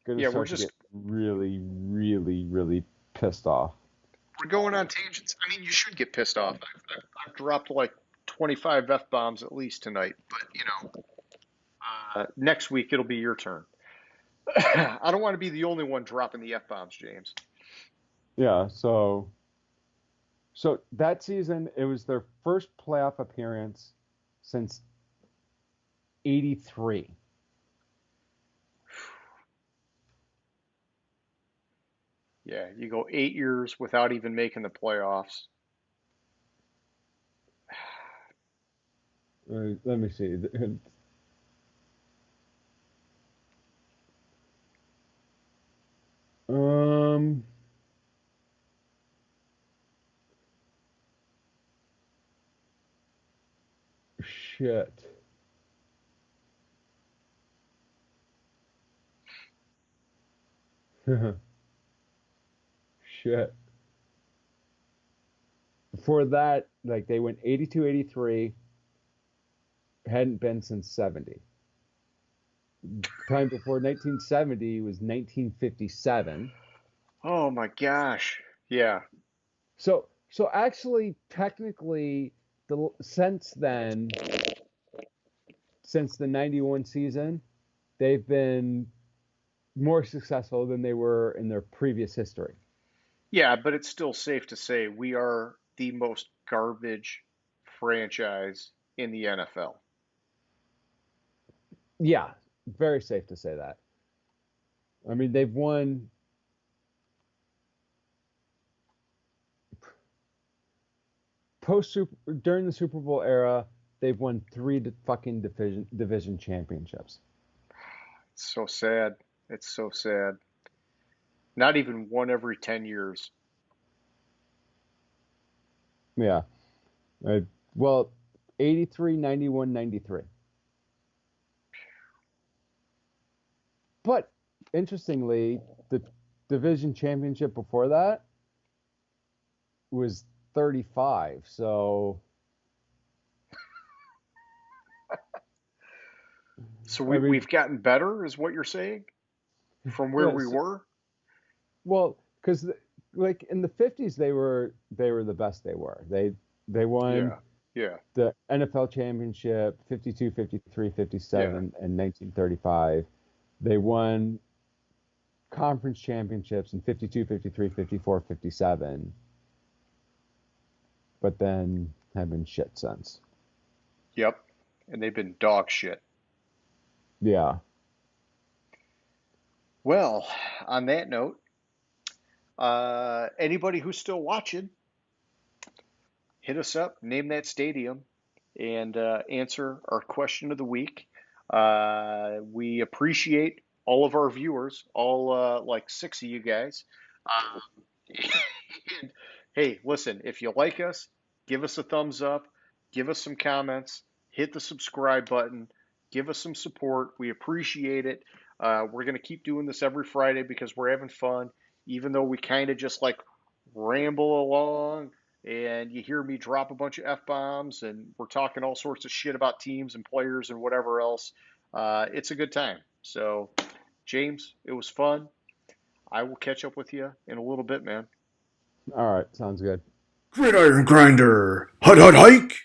Yeah, we're start to just, get really, really, really pissed off. we're going on tangents. I mean, you should get pissed off. I've dropped like 25 F bombs at least tonight, but, next week it'll be your turn. I don't want to be the only one dropping the F bombs, James. Yeah, so that season it was their first playoff appearance since '83. Yeah, you go 8 years without even making the playoffs. Let me see. Um, shit. Shit. Before that, like they went 82, 83, hadn't been since 70. Time before 1970 was 1957. Oh my gosh. Yeah. So actually, technically, since then, since the '91 season, they've been more successful than they were in their previous history. Yeah, but it's still safe to say we are the most garbage franchise in the NFL. Yeah, very safe to say that. I mean, they've won post Super during the Super Bowl era. They've won three fucking division championships. It's so sad. It's so sad. Not even one every 10 years. Yeah. Uh, well, 83, 91, 93. But interestingly, the division championship before that was 35. So, So I mean, we've gotten better, is what you're saying, from where we yes. were? Well, because like in the 50s, they were the best they were. They won Yeah. Yeah. the NFL championship 52, 53, Yeah. 57, and 1935. They won conference championships in 52, 53, 54, 57, but then have been shit since. Yep. And they've been dog shit. Yeah. Well, on that note, anybody who's still watching, hit us up, name that stadium, and answer our question of the week. We appreciate all of our viewers, all like 6 of you guys. And hey, listen, if you like us, give us a thumbs up, give us some comments, hit the subscribe button, give us some support. We appreciate it. We're going to keep doing this every Friday because we're having fun, even though we kind of just like ramble along and you hear me drop a bunch of F bombs and we're talking all sorts of shit about teams and players and whatever else. It's a good time. So, James, it was fun. I will catch up with you in a little bit, man. All right, sounds good. Gridiron Grinder. Hut hut hike.